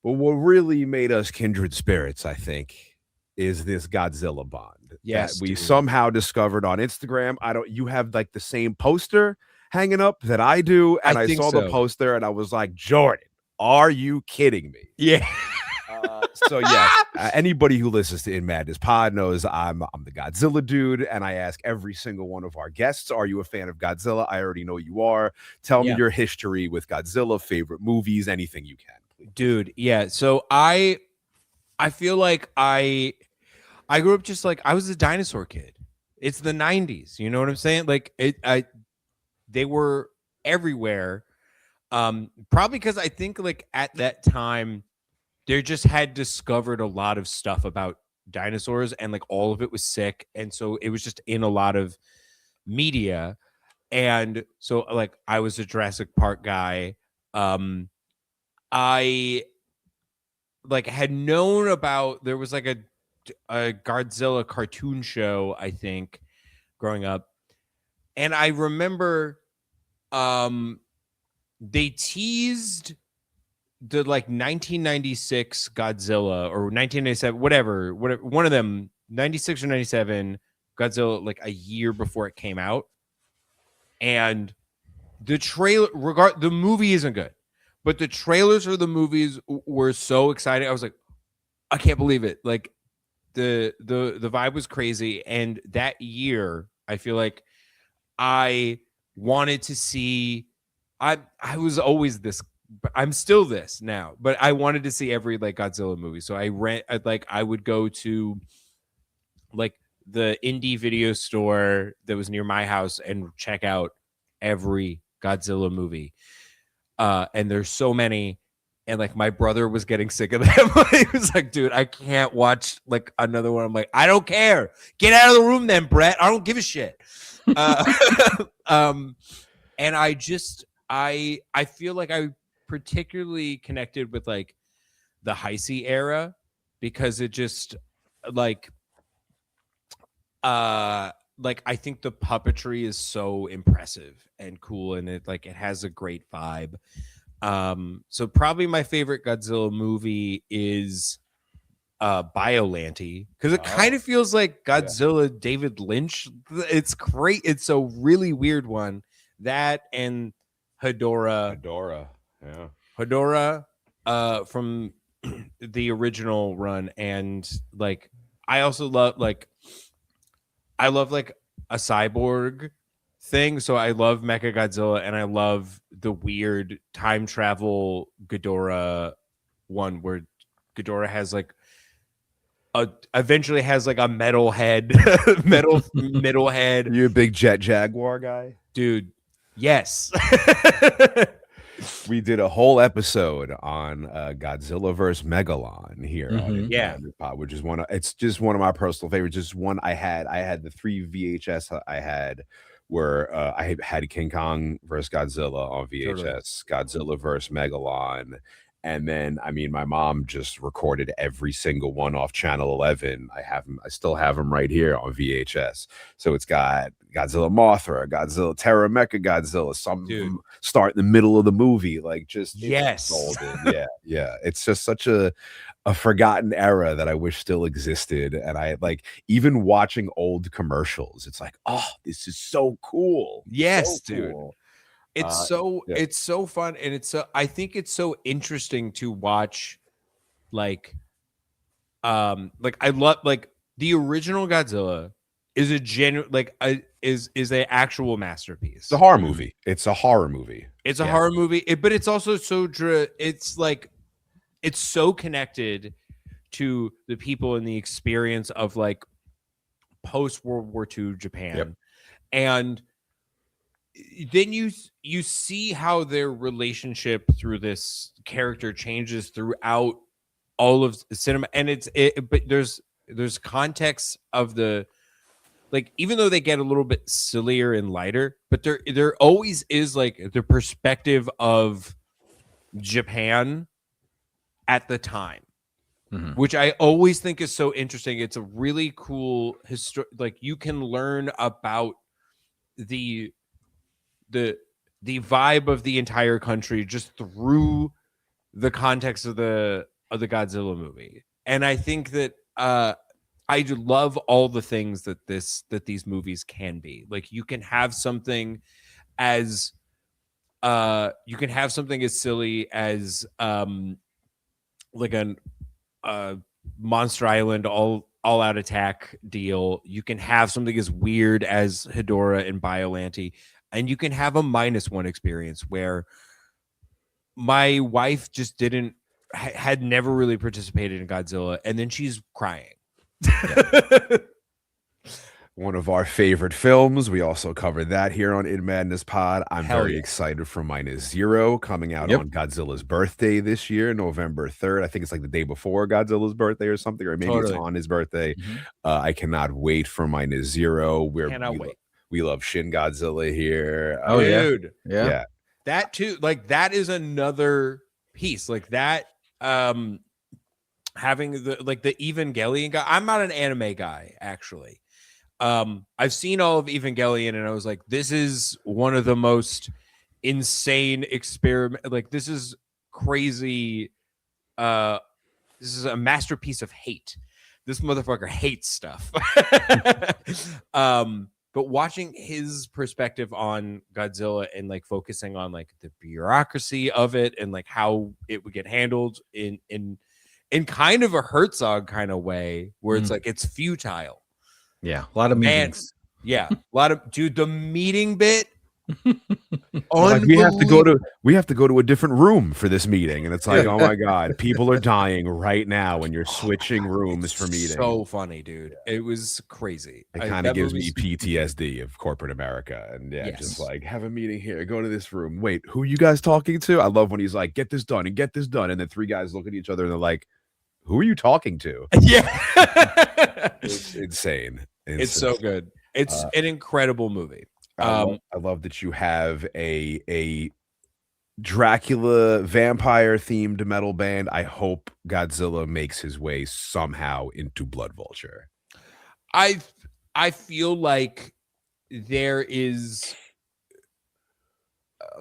But what really made us kindred spirits, I think, is this Godzilla bond. Yes, that we somehow discovered on Instagram. You have like the same poster hanging up that I do, and I saw the poster and I was like, Jordan, are you kidding me? Yeah. So yes, anybody who listens to In Madness Pod knows I'm the Godzilla dude, and I ask every single one of our guests, are you a fan of Godzilla? I already know you are. Tell me your history with Godzilla, favorite movies, anything you can, please. Dude, yeah. So I feel like I grew up just like I was a dinosaur kid. It's the 90s, you know what I'm saying? Like they were everywhere. Probably because I think like at that time they just had discovered a lot of stuff about dinosaurs and like all of it was sick, and so it was just in a lot of media. And so like I was a Jurassic Park guy. I like had known about, there was like a Godzilla cartoon show, I think, growing up. And I remember they teased the like 1996 Godzilla or 1997, whatever, one of them, 96 or 97 Godzilla, like a year before it came out. And the trailer, the movie isn't good, but the trailers for the movies were so exciting. I was like, I can't believe it. Like the vibe was crazy. And that year, I feel like I wanted to see, I was always this, I'm still this now, but I wanted to see every like Godzilla movie. So I would go to like the indie video store that was near my house and check out every Godzilla movie. And there's so many. And like my brother was getting sick of them. He was like, dude, I can't watch like another one. I'm like, I don't care. Get out of the room then, Brett. I don't give a shit. And I just, I feel like I particularly connected with like the Heisei era because it just like I think the puppetry is so impressive and cool, and it has a great vibe. So probably my favorite Godzilla movie is Biollante, because it kind of feels like Godzilla David Lynch. It's great. It's a really weird one. That and Hedorah from the original run. And like I also love like I love like a cyborg thing. So I love Mechagodzilla, and I love the weird time travel Ghidorah one where Ghidorah has like eventually has like a metal head, middle head. You're a big Jet Jaguar guy, dude. Yes. We did a whole episode on Godzilla vs. Megalon here on the pod, which is it's just one of my personal favorites. Just one I had the 3 VHS I had where I had King Kong vs. Godzilla on VHS, Godzilla vs. Megalon. And then, I mean, my mom just recorded every single one off Channel 11. I still have them right here on VHS. So it's got Godzilla Mothra, Godzilla Terra Mecha Godzilla. Some start in the middle of the movie, like just golden. Yeah. It's just such a forgotten era that I wish still existed. And I like even watching old commercials. It's like, oh, this is so cool. Yes, so dude. Cool. It's it's so fun, and I think it's so interesting to watch. Like I love like the original Godzilla is a genuine is an actual masterpiece. It's a horror movie. It's a horror movie. It's a horror movie, but it's also so it's like it's so connected to the people and the experience of like post World War II Japan, and then you see how their relationship through this character changes throughout all of cinema, and but there's context of the like, even though they get a little bit sillier and lighter, but there always is like the perspective of Japan at the time, which I always think is so interesting. It's a really cool like you can learn about the vibe of the entire country just through the context of the Godzilla movie. And I think that I love all the things that these movies can be. Like you can have something as silly as like a Monster Island all out attack deal. You can have something as weird as Hedorah and Biollante. And you can have a -1 experience where my wife just had never really participated in Godzilla, and then she's crying. one of our favorite films. We also covered that here on In Madness Pod. I'm Hell very yeah. excited for -Zero coming out on Godzilla's birthday this year, November 3rd. I think it's like the day before Godzilla's birthday or something, or maybe it's on his birthday. I cannot wait for -Zero. Cannot wait. We love Shin Godzilla here. Oh, Dude. yeah. That too, like that is another piece. Like that, having the Evangelion guy. I'm not an anime guy, actually. I've seen all of Evangelion and I was like, this is one of the most insane experiment. Like, this is crazy. This is a masterpiece of hate. This motherfucker hates stuff. But watching his perspective on Godzilla and like focusing on like the bureaucracy of it and like how it would get handled in kind of a Herzog kind of way, where it's like it's futile. Yeah, a lot of meetings. Yeah, a lot of the meeting bit. Like we have to go to a different room for this meeting, and it's like, oh my god, people are dying right now when you're switching rooms for meetings. So funny, dude. It was crazy. It kind of gives me PTSD of corporate America, and just like, have a meeting here, go to this room. Wait, who are you guys talking to? I love when he's like, get this done and get this done, and then three guys look at each other and they're like, who are you talking to? Yeah. It's insane. It's so good. It's an incredible movie. I love that you have a Dracula vampire themed metal band. I hope Godzilla makes his way somehow into Blood Vulture. I feel like there is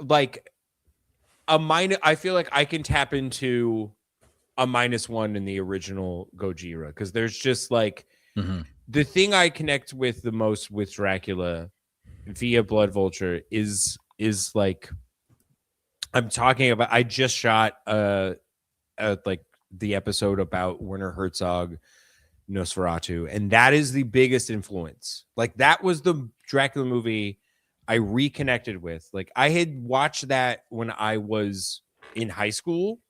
like a minus. I feel like I can tap into a -1 in the original Gojira, because there's just like the thing I connect with the most with Dracula via Blood Vulture is like, I'm talking about, I just shot like the episode about Werner Herzog Nosferatu, and that is the biggest influence. Like, that was the Dracula movie I reconnected with. Like, I had watched that when I was in high school,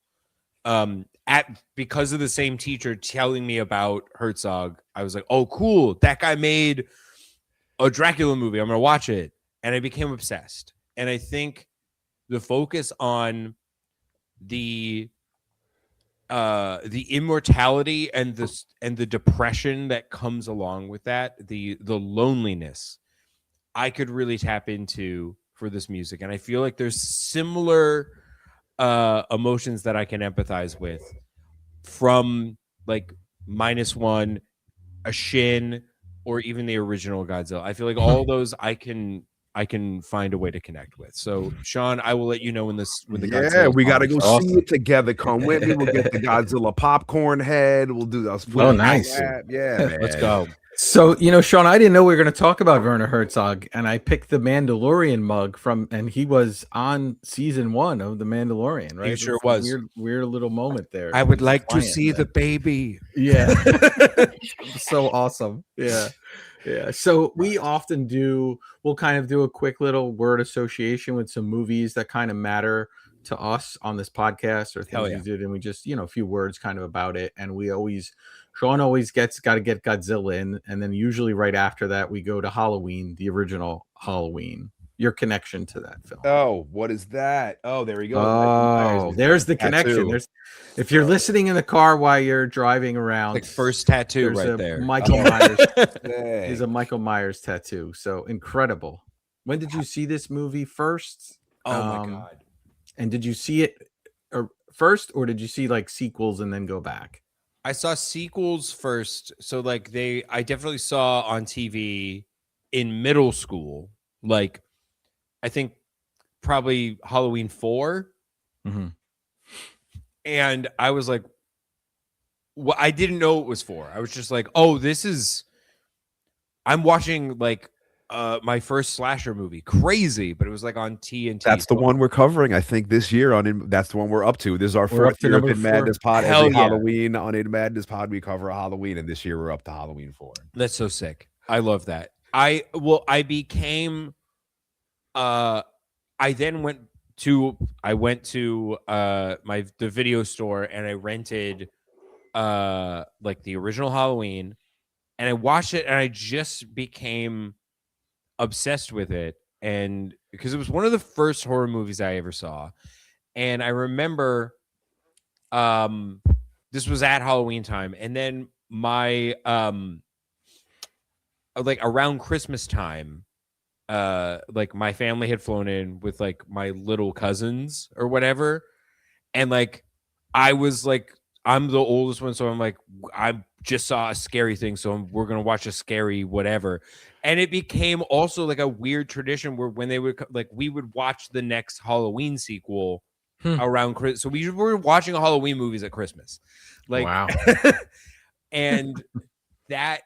because of the same teacher telling me about Herzog. I was like, oh cool, that guy made a Dracula movie, I'm gonna watch it. And I became obsessed. And I think the focus on the immortality and the depression that comes along with that, the loneliness, I could really tap into for this music. And I feel like there's similar emotions that I can empathize with from like -1, a Shin, or even the original Godzilla. I feel like all those I can find a way to connect with. So, Shawn, I will let you know when the Godzilla. We got to go see it together. Come with me. We'll get the Godzilla popcorn head. We'll do those. Oh, nice. Yeah, man. Let's go. So, Shawn, I didn't know we were going to talk about Werner Herzog, and I picked the Mandalorian mug and he was on season 1 of the Mandalorian, right? He sure was. Weird little moment there. I would like to see the baby. Yeah. So awesome. Yeah. Yeah. So we'll kind of do a quick little word association with some movies that kind of matter to us on this podcast, or things we did, and we just, a few words kind of about it. And Shawn always got to get Godzilla in, and then usually right after that we go to Halloween, the original Halloween. Your connection to that film. Oh, what is that? Oh, there we go. Oh, there's the connection. If you're listening in the car while you're driving around, like first tattoo right there. Michael Myers. Is a Michael Myers tattoo. So incredible. When did you see this movie first? Oh my god. And did you see it first, or did you see like sequels and then go back? I saw sequels first. So like I definitely saw on TV in middle school, like I think probably Halloween 4. And I was like, well, I didn't know it was 4. I was just like, oh, I'm watching like my first slasher movie. Crazy, but it was like on TNT. That's the one we're covering, I think, this year that's the one we're up to. This is our 4th year of In Madness Pod. Every Halloween on In Madness Pod we cover a Halloween, and this year we're up to Halloween 4. That's so sick. I love that. I became I went to the video store, and I rented like the original Halloween, and I watched it and I just became obsessed with it. And because it was one of the first horror movies I ever saw. And I remember this was at Halloween time. And then my like around Christmas time, like my family had flown in with like my little cousins or whatever. And like I was like, I'm the oldest one, so I'm like, I just saw a scary thing, so we're gonna watch a scary whatever. And it became also like a weird tradition where when they would like, we would watch the next Halloween sequel around Christmas. So we were watching Halloween movies at Christmas, like, wow. and that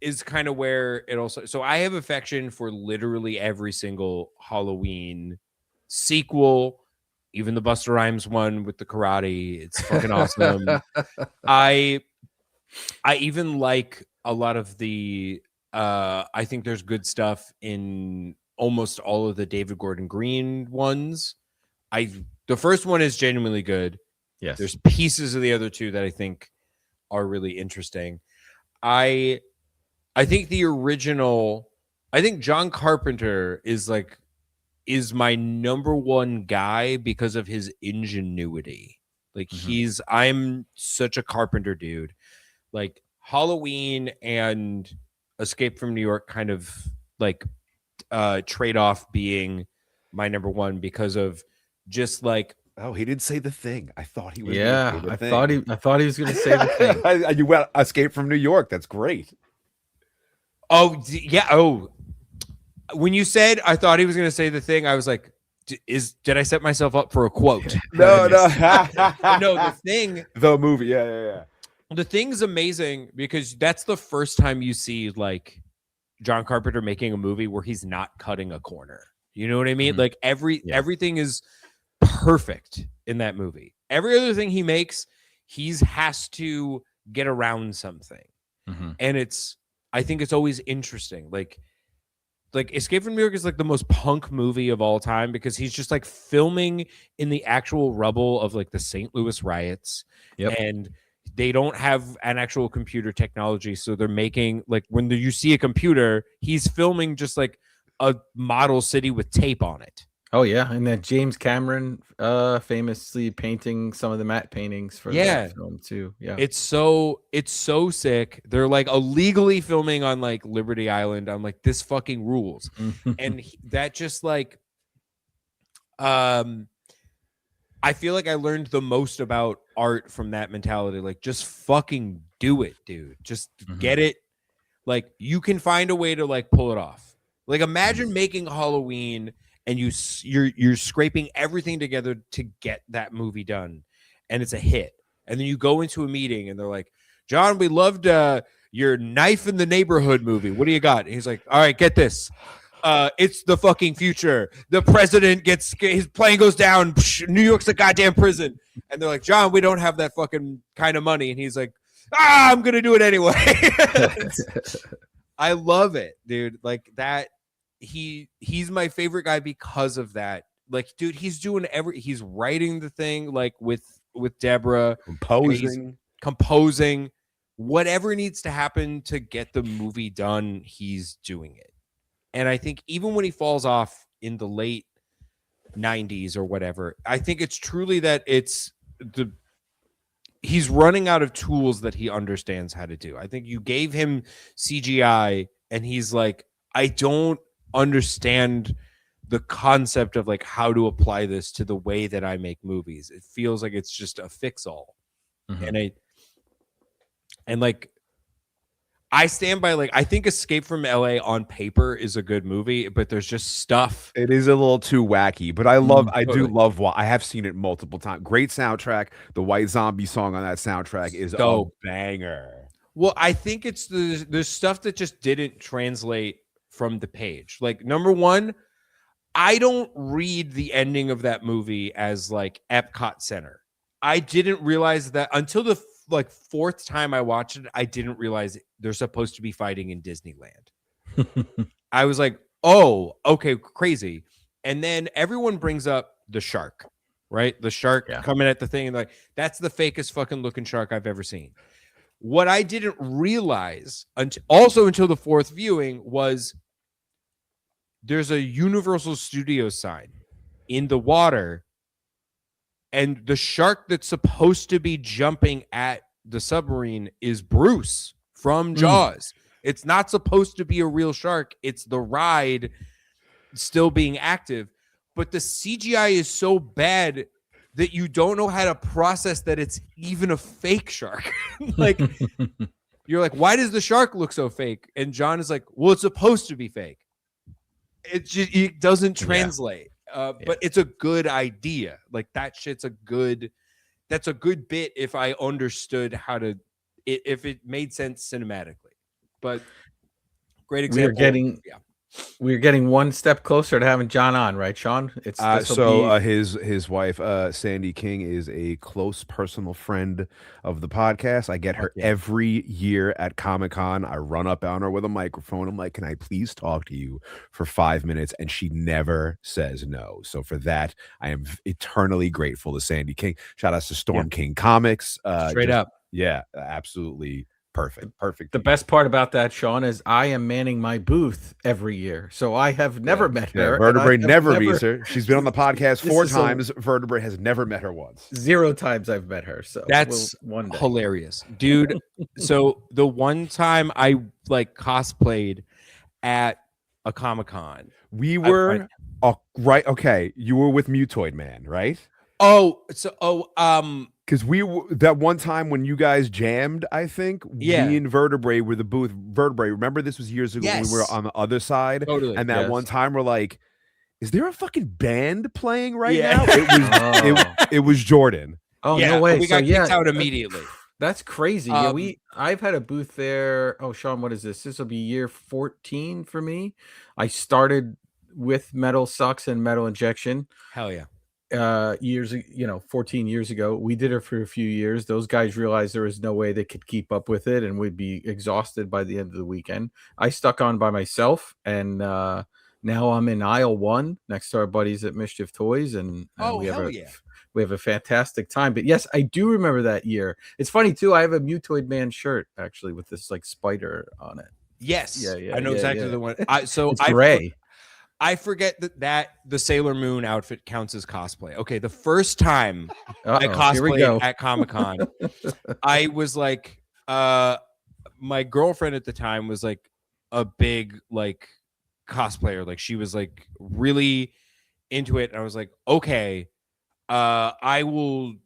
is kind of where it also. So I have affection for literally every single Halloween sequel. Even the Busta Rhymes one with the karate, it's fucking awesome. I even like a lot of the I think there's good stuff in almost all of the David Gordon Green ones. The first one is genuinely good. Yes. There's pieces of the other two that I think are really interesting. I think the original, I think John Carpenter is my number one guy because of his ingenuity. Like I'm such a Carpenter dude. Like Halloween and Escape from New York kind of like trade off being my number one because of just like, oh, he didn't say The Thing. I thought he was. Yeah, I thought he was going to say The Thing. You went Escape from New York. That's great. Oh yeah. Oh, when you said I thought he was going to say The Thing, I was like, did I set myself up for a quote? No. No, The Thing, the movie. Yeah. The Thing's amazing because that's the first time you see like John Carpenter making a movie where he's not cutting a corner. You know what I mean? Like everything is perfect in that movie. Every other thing he makes, he has to get around something. And I think it's always interesting. Like Escape from New York is like the most punk movie of all time because he's just like filming in the actual rubble of like the St. Louis riots. And they don't have an actual computer technology. So they're making like when you see a computer, he's filming just like a model city with tape on it. Oh yeah, and then James Cameron famously painting some of the matte paintings for that film too. Yeah, it's so sick. They're like illegally filming on like Liberty Island. I'm like, this fucking rules. And that just like, I feel like I learned the most about art from that mentality. Like, just fucking do it, dude. Just get it. Like, you can find a way to like pull it off. Like, imagine making Halloween and you're scraping everything together to get that movie done, and it's a hit. And then you go into a meeting and they're like, John, we loved your Knife in the Neighborhood movie. What do you got? And he's like, all right, get this. It's the fucking future. The president his plane goes down. New York's a goddamn prison. And they're like, John, we don't have that fucking kind of money. And he's like, I'm going to do it anyway. I love it, dude. Like that. He's my favorite guy because of that. Like, dude, he's doing he's writing the thing like with Deborah, composing whatever needs to happen to get the movie done. He's doing it. And I think even when he falls off in the late 90s or whatever, I think it's truly that he's running out of tools that he understands how to do. I think you gave him CGI and he's like, I don't understand the concept of like how to apply this to the way that I make movies. It feels like it's just a fix-all. And I stand by, like, I think Escape from LA on paper is a good movie, but there's just stuff. It is a little too wacky, but I do love I have seen it multiple times. Great soundtrack. The White Zombie song on that soundtrack is a banger. Well, I think it's there's stuff that just didn't translate from the page. Like, number one, I don't read the ending of that movie as like Epcot Center. I didn't realize that until the fourth time I watched it. I didn't realize they're supposed to be fighting in Disneyland. I was like, oh, okay, crazy. And then everyone brings up the shark, right? The shark coming at the thing and like, that's the fakest fucking looking shark I've ever seen. What I didn't realize until the fourth viewing was there's a Universal Studios sign in the water, and the shark that's supposed to be jumping at the submarine is Bruce from Jaws. It's not supposed to be a real shark. It's the ride still being active, but the CGI is so bad that you don't know how to process that it's even a fake shark. Like, you're like, why does the shark look so fake? And John is like, well, it's supposed to be fake. It doesn't translate. But it's a good idea. Like, that shit's that's a good bit if I understood how to, if it made sense cinematically. But great example. We're getting one step closer to having John on, right, Shawn? His wife, Sandy King, is a close personal friend of the podcast. I get her every year at Comic-Con. I run up on her with a microphone. I'm like, can I please talk to you for 5 minutes? And she never says no. So for that, I am eternally grateful to Sandy King. Shout out to Storm King Comics. Straight up. Yeah, absolutely. Perfect. The best part about that, Shawn, is I am manning my booth every year. So I have never met her. Vertebrae never meets her. She's been on the podcast 4 times. Vertebrae has never met her once. 0 times I've met her. So that's hilarious. Dude. So the one time I like cosplayed at a Comic-Con. We were right. Okay. You were with Mutoid Man, right? Because that one time when you guys jammed, I think me and Vertebrae were the booth. Vertebrae, remember this was years ago when we were on the other side, and that one time we're like, "Is there a fucking band playing right now?" It was Jordan. Oh no way! We got kicked out immediately. That's crazy. I've had a booth there. Oh, Shawn, what is this? This will be year 14 for me. I started with Metal Sucks and Metal Injection. Hell yeah. 14 years ago. We did it for a few years. Those guys realized there was no way they could keep up with it and we'd be exhausted by the end of the weekend. I stuck on by myself, and now I'm in aisle 1 next to our buddies at Mischief Toys, and we have a fantastic time. But yes, I do remember that year. It's funny too, I have a Mutoid Man shirt actually with this like spider on it. Yes. I know exactly the one. It's gray. I forget that the Sailor Moon outfit counts as cosplay. Okay, the first time I cosplayed at Comic-Con, I was like, my girlfriend at the time was like a big like cosplayer. Like, she was like really into it. And I was like, okay, I will,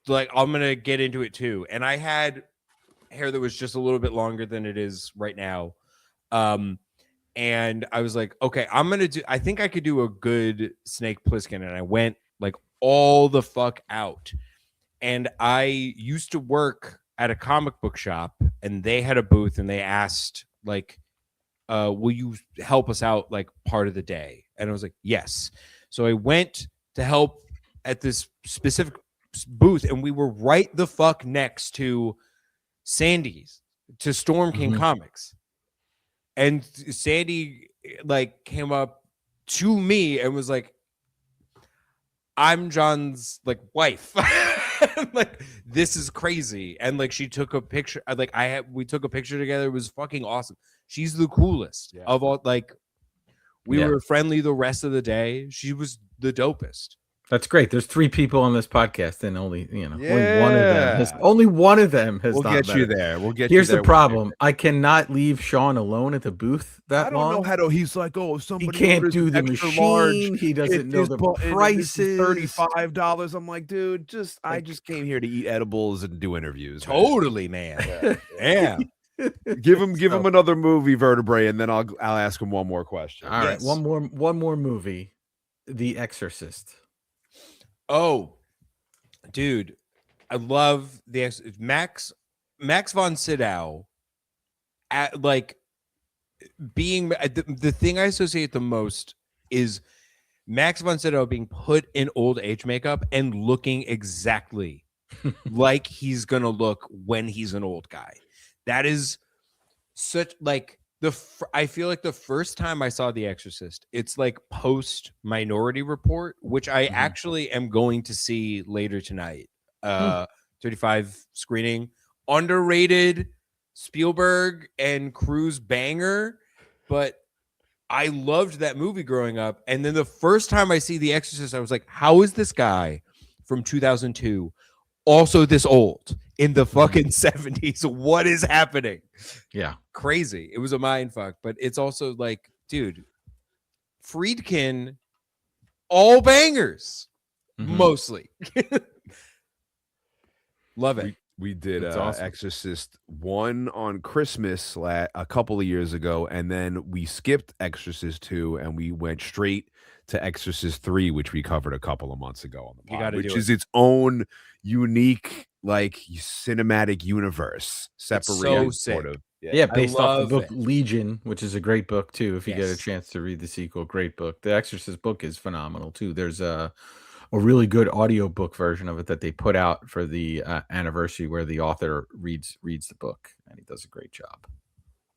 like, I'm gonna get into it too. And I had hair that was just a little bit longer than it is right now. And I was like, okay, I think I could do a good Snake Plissken. And I went like all the fuck out. And I used to work at a comic book shop, and they had a booth, and they asked like, will you help us out like part of the day? And I was like, yes. So I went to help at this specific booth, and we were right the fuck next to Sandy's, to Storm King Comics. And Sandy like came up to me and was like, I'm John's like wife. Like, this is crazy. And like, she took a picture. Like, we took a picture together. It was fucking awesome. She's the coolest of all. Like, we were friendly the rest of the day. She was the dopest. That's great. There's 3 people on this podcast, and only only one of them has. We'll get you there. Here's the problem. I cannot leave Shawn alone at the booth that long. I don't know how to. He's like, oh, somebody he can't do the machine. Large, he doesn't know the prices. $35. I'm like, dude, I just came here to eat edibles and do interviews. Totally, man. Yeah. Give him another movie, Vertebrae, and then I'll ask him one more question. All right, one more movie, The Exorcist. Oh, dude, I love Max von Sydow. At like being the thing I associate the most is Max von Sydow being put in old age makeup and looking exactly like he's gonna look when he's an old guy. That is such like I feel like the first time I saw The Exorcist, it's like post Minority Report, which I actually am going to see later tonight. 35 screening underrated Spielberg and Cruise banger, but I loved that movie growing up. And then the first time I see The Exorcist, I was like, how is this guy from 2002 also this old in the fucking 70s? What is happening? Yeah. Crazy. It was a mind fuck, but it's also like, dude, Friedkin, all bangers, mostly. Love it. We did awesome. Exorcist 1 on Christmas a couple of years ago, and then we skipped Exorcist 2 and we went straight to Exorcist 3, which we covered a couple of months ago on the pod, which is its own unique like cinematic universe, separated sort of. Yeah, based off the book Legion, which is a great book too. If you get a chance to read the sequel, great book. The Exorcist book is phenomenal too. There's a really good audiobook version of it that they put out for the anniversary, where the author reads the book, and he does a great job.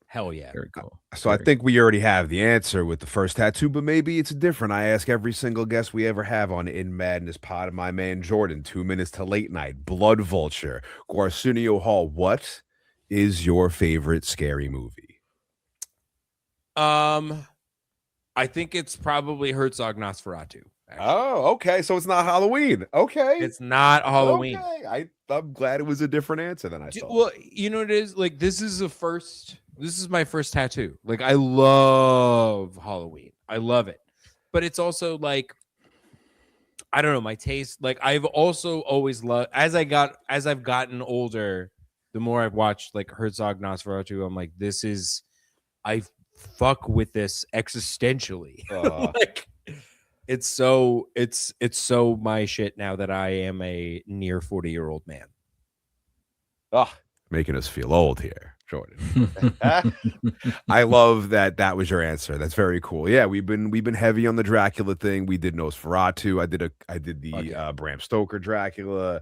Hell yeah. Very cool. So I think we already have the answer with the first tattoo, but maybe it's different. I ask every single guest we ever have on In Madness Pod, my man Jordan, 2 minutes to late night, Blood Vulture, Arsenio Hall. What is your favorite scary movie? I think it's probably Herzog Nosferatu. Actually. Oh, okay. So it's not Halloween. Okay. It's not Halloween. Okay. I'm glad it was a different answer than I thought. Well, you know what it is? Like, this is my first tattoo. Like, I love Halloween. I love it. But it's also like, I don't know, my taste. Like, I've also always loved, as I've gotten older, the more I've watched like Herzog Nosferatu, I'm like, I fuck with this existentially. Like, it's so my shit now that I am a near 40-year-old man. Making us feel old here, Jordan. I love that was your answer. That's very cool. Yeah, we've been heavy on the Dracula thing. We did Nosferatu. I did the Bram Stoker Dracula.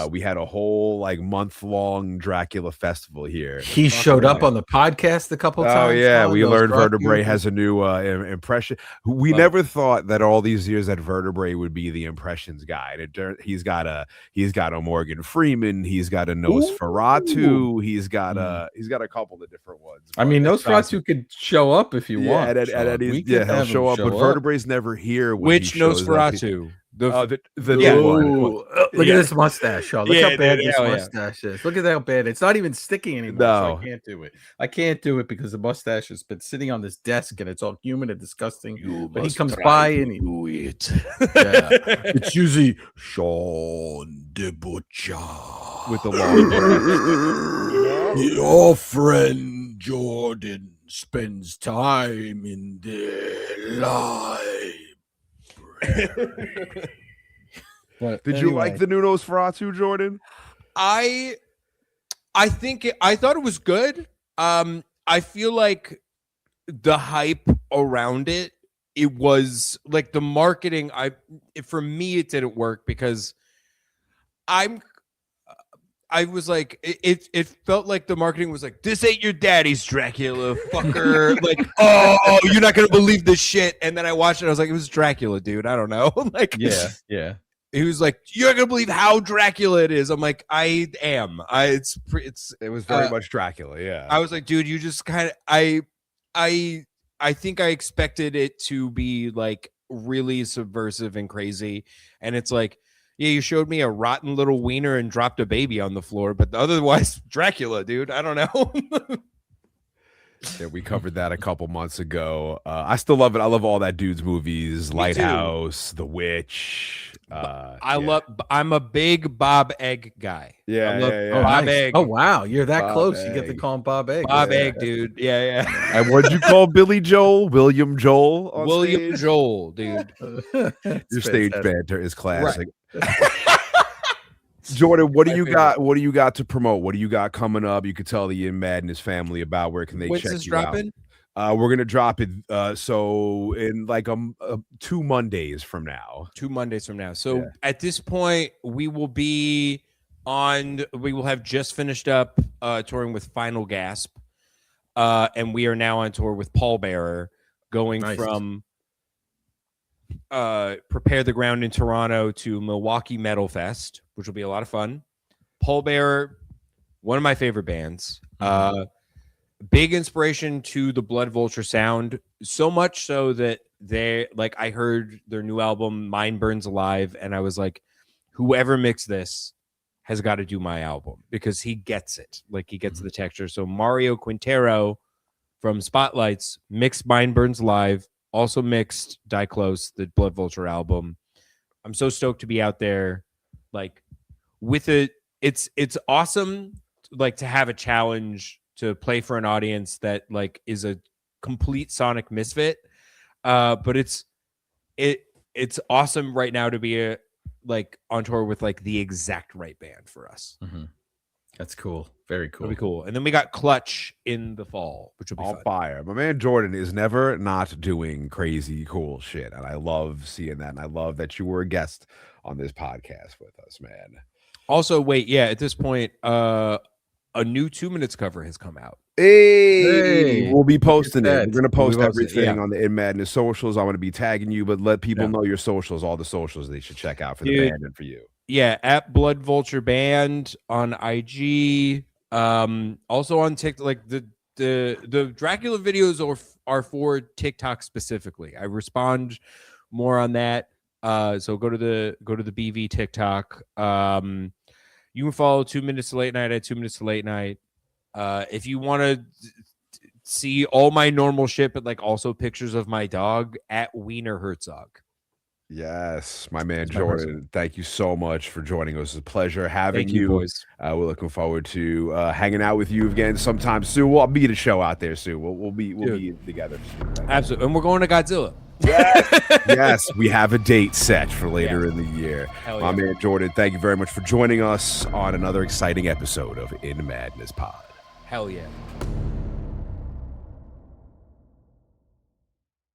We had a whole like month-long Dracula festival here. He showed up on the podcast a couple times. Oh yeah, we learned Vertebrae has a new impression. We never thought that all these years that Vertebrae would be the impressions guy. He's got a Morgan Freeman. He's got a Nosferatu. He's got a couple of different ones. I mean, Nosferatu could show up if you want. He'll show up, but Vertebrae's never here. Which Nosferatu? The new one. Look at this mustache, Shawn. Look how bad this mustache is. Look at how bad. It's not even sticking anymore. No. So I can't do it. I can't do it because the mustache has been sitting on this desk and it's all humid and disgusting. But he comes by and he do it. It's usually Shawn the Butcher with the long Your friend Jordan spends time in the library. Did you like the new Nosferatu, Jordan? I think I thought it was good. I feel like the hype around it was like the marketing. For me, it didn't work because I was like, it felt like the marketing was like, this ain't your daddy's Dracula, fucker. Like, oh, you're not gonna believe this shit. And then I watched it. I was like, it was Dracula, dude. I don't know. Like, yeah. He was like, you're not gonna believe how Dracula it is. I'm like, I am. It was very much Dracula. Yeah. I was like, dude, you just kind of. I think I expected it to be like really subversive and crazy, and it's like, yeah, you showed me a rotten little wiener and dropped a baby on the floor, but otherwise, Dracula, dude. I don't know. Yeah, we covered that a couple months ago. I still love it. I love all that dude's movies. Lighthouse, The Witch. I'm a big Bob Egg guy. Yeah, Bob Egg. Oh wow, you're that close. Egg. You get to call him Bob Egg. Bob Egg, dude. Yeah. And what'd you call Billy Joel? William Joel. William Joel, dude. Your stage banter is classic. Right. Jordan, what do you got? What do you got to promote? What do you got coming up? You could tell the In Madness family about. Where can they check you dropping? Out? We're gonna drop it. So in like 2 Mondays from now. 2 Mondays from now. So at this point, we will have just finished up touring with Final Gasp, and we are now on tour with Pallbearer, going from Prepare the Ground in Toronto to Milwaukee Metal Fest, which will be a lot of fun. Pallbearer One of my favorite bands. Big inspiration to the Blood Vulture sound, so much so that I heard their new album Mind Burns Alive, and I was like, whoever mixed this has got to do my album, because he gets it. Like, he gets the texture. So Mario Quintero from Spotlights mixed Mind Burns Alive, also mixed Die Close, the Blood Vulture album. I'm so stoked to be out there, like, with it. It's awesome, like, to have a challenge to play for an audience that, like, is a complete sonic misfit. But it's awesome right now to be on tour with, like, the exact right band for us. That's cool. Very cool. It'll be cool. And then we got Clutch in the fall, which will be on fun. fire. My man Jordan is never not doing crazy cool shit, and I love seeing that. And I love that you were a guest on this podcast with us, man. Also, wait, yeah, at this point, a new 2 Minutes cover has come out. Hey, we'll be posting it. We're going to post We'll post it, everything yeah. on the In Madness socials. I'm going to be tagging you, but let people know your socials, all the socials they should check out for the band and for you. Yeah, at Blood Vulture Band on IG. Also on TikTok, like the Dracula videos are for TikTok specifically. I respond more on that. So go to the BV TikTok. You can follow 2 Minutes to Late Night at 2 Minutes to Late Night. If you want to see all my normal shit, but, like, also pictures of my dog, at Wiener Herzog. Yes, my man Jordan, thank you so much for joining us. It's a pleasure having you. Boys. We're looking forward to hanging out with you again sometime soon. I'll be at a show out there soon. We'll be together soon. Absolutely. And we're going to Godzilla. Yes, we have a date set for later in the year. My man Jordan, thank you very much for joining us on another exciting episode of In Madness Pod. Hell yeah.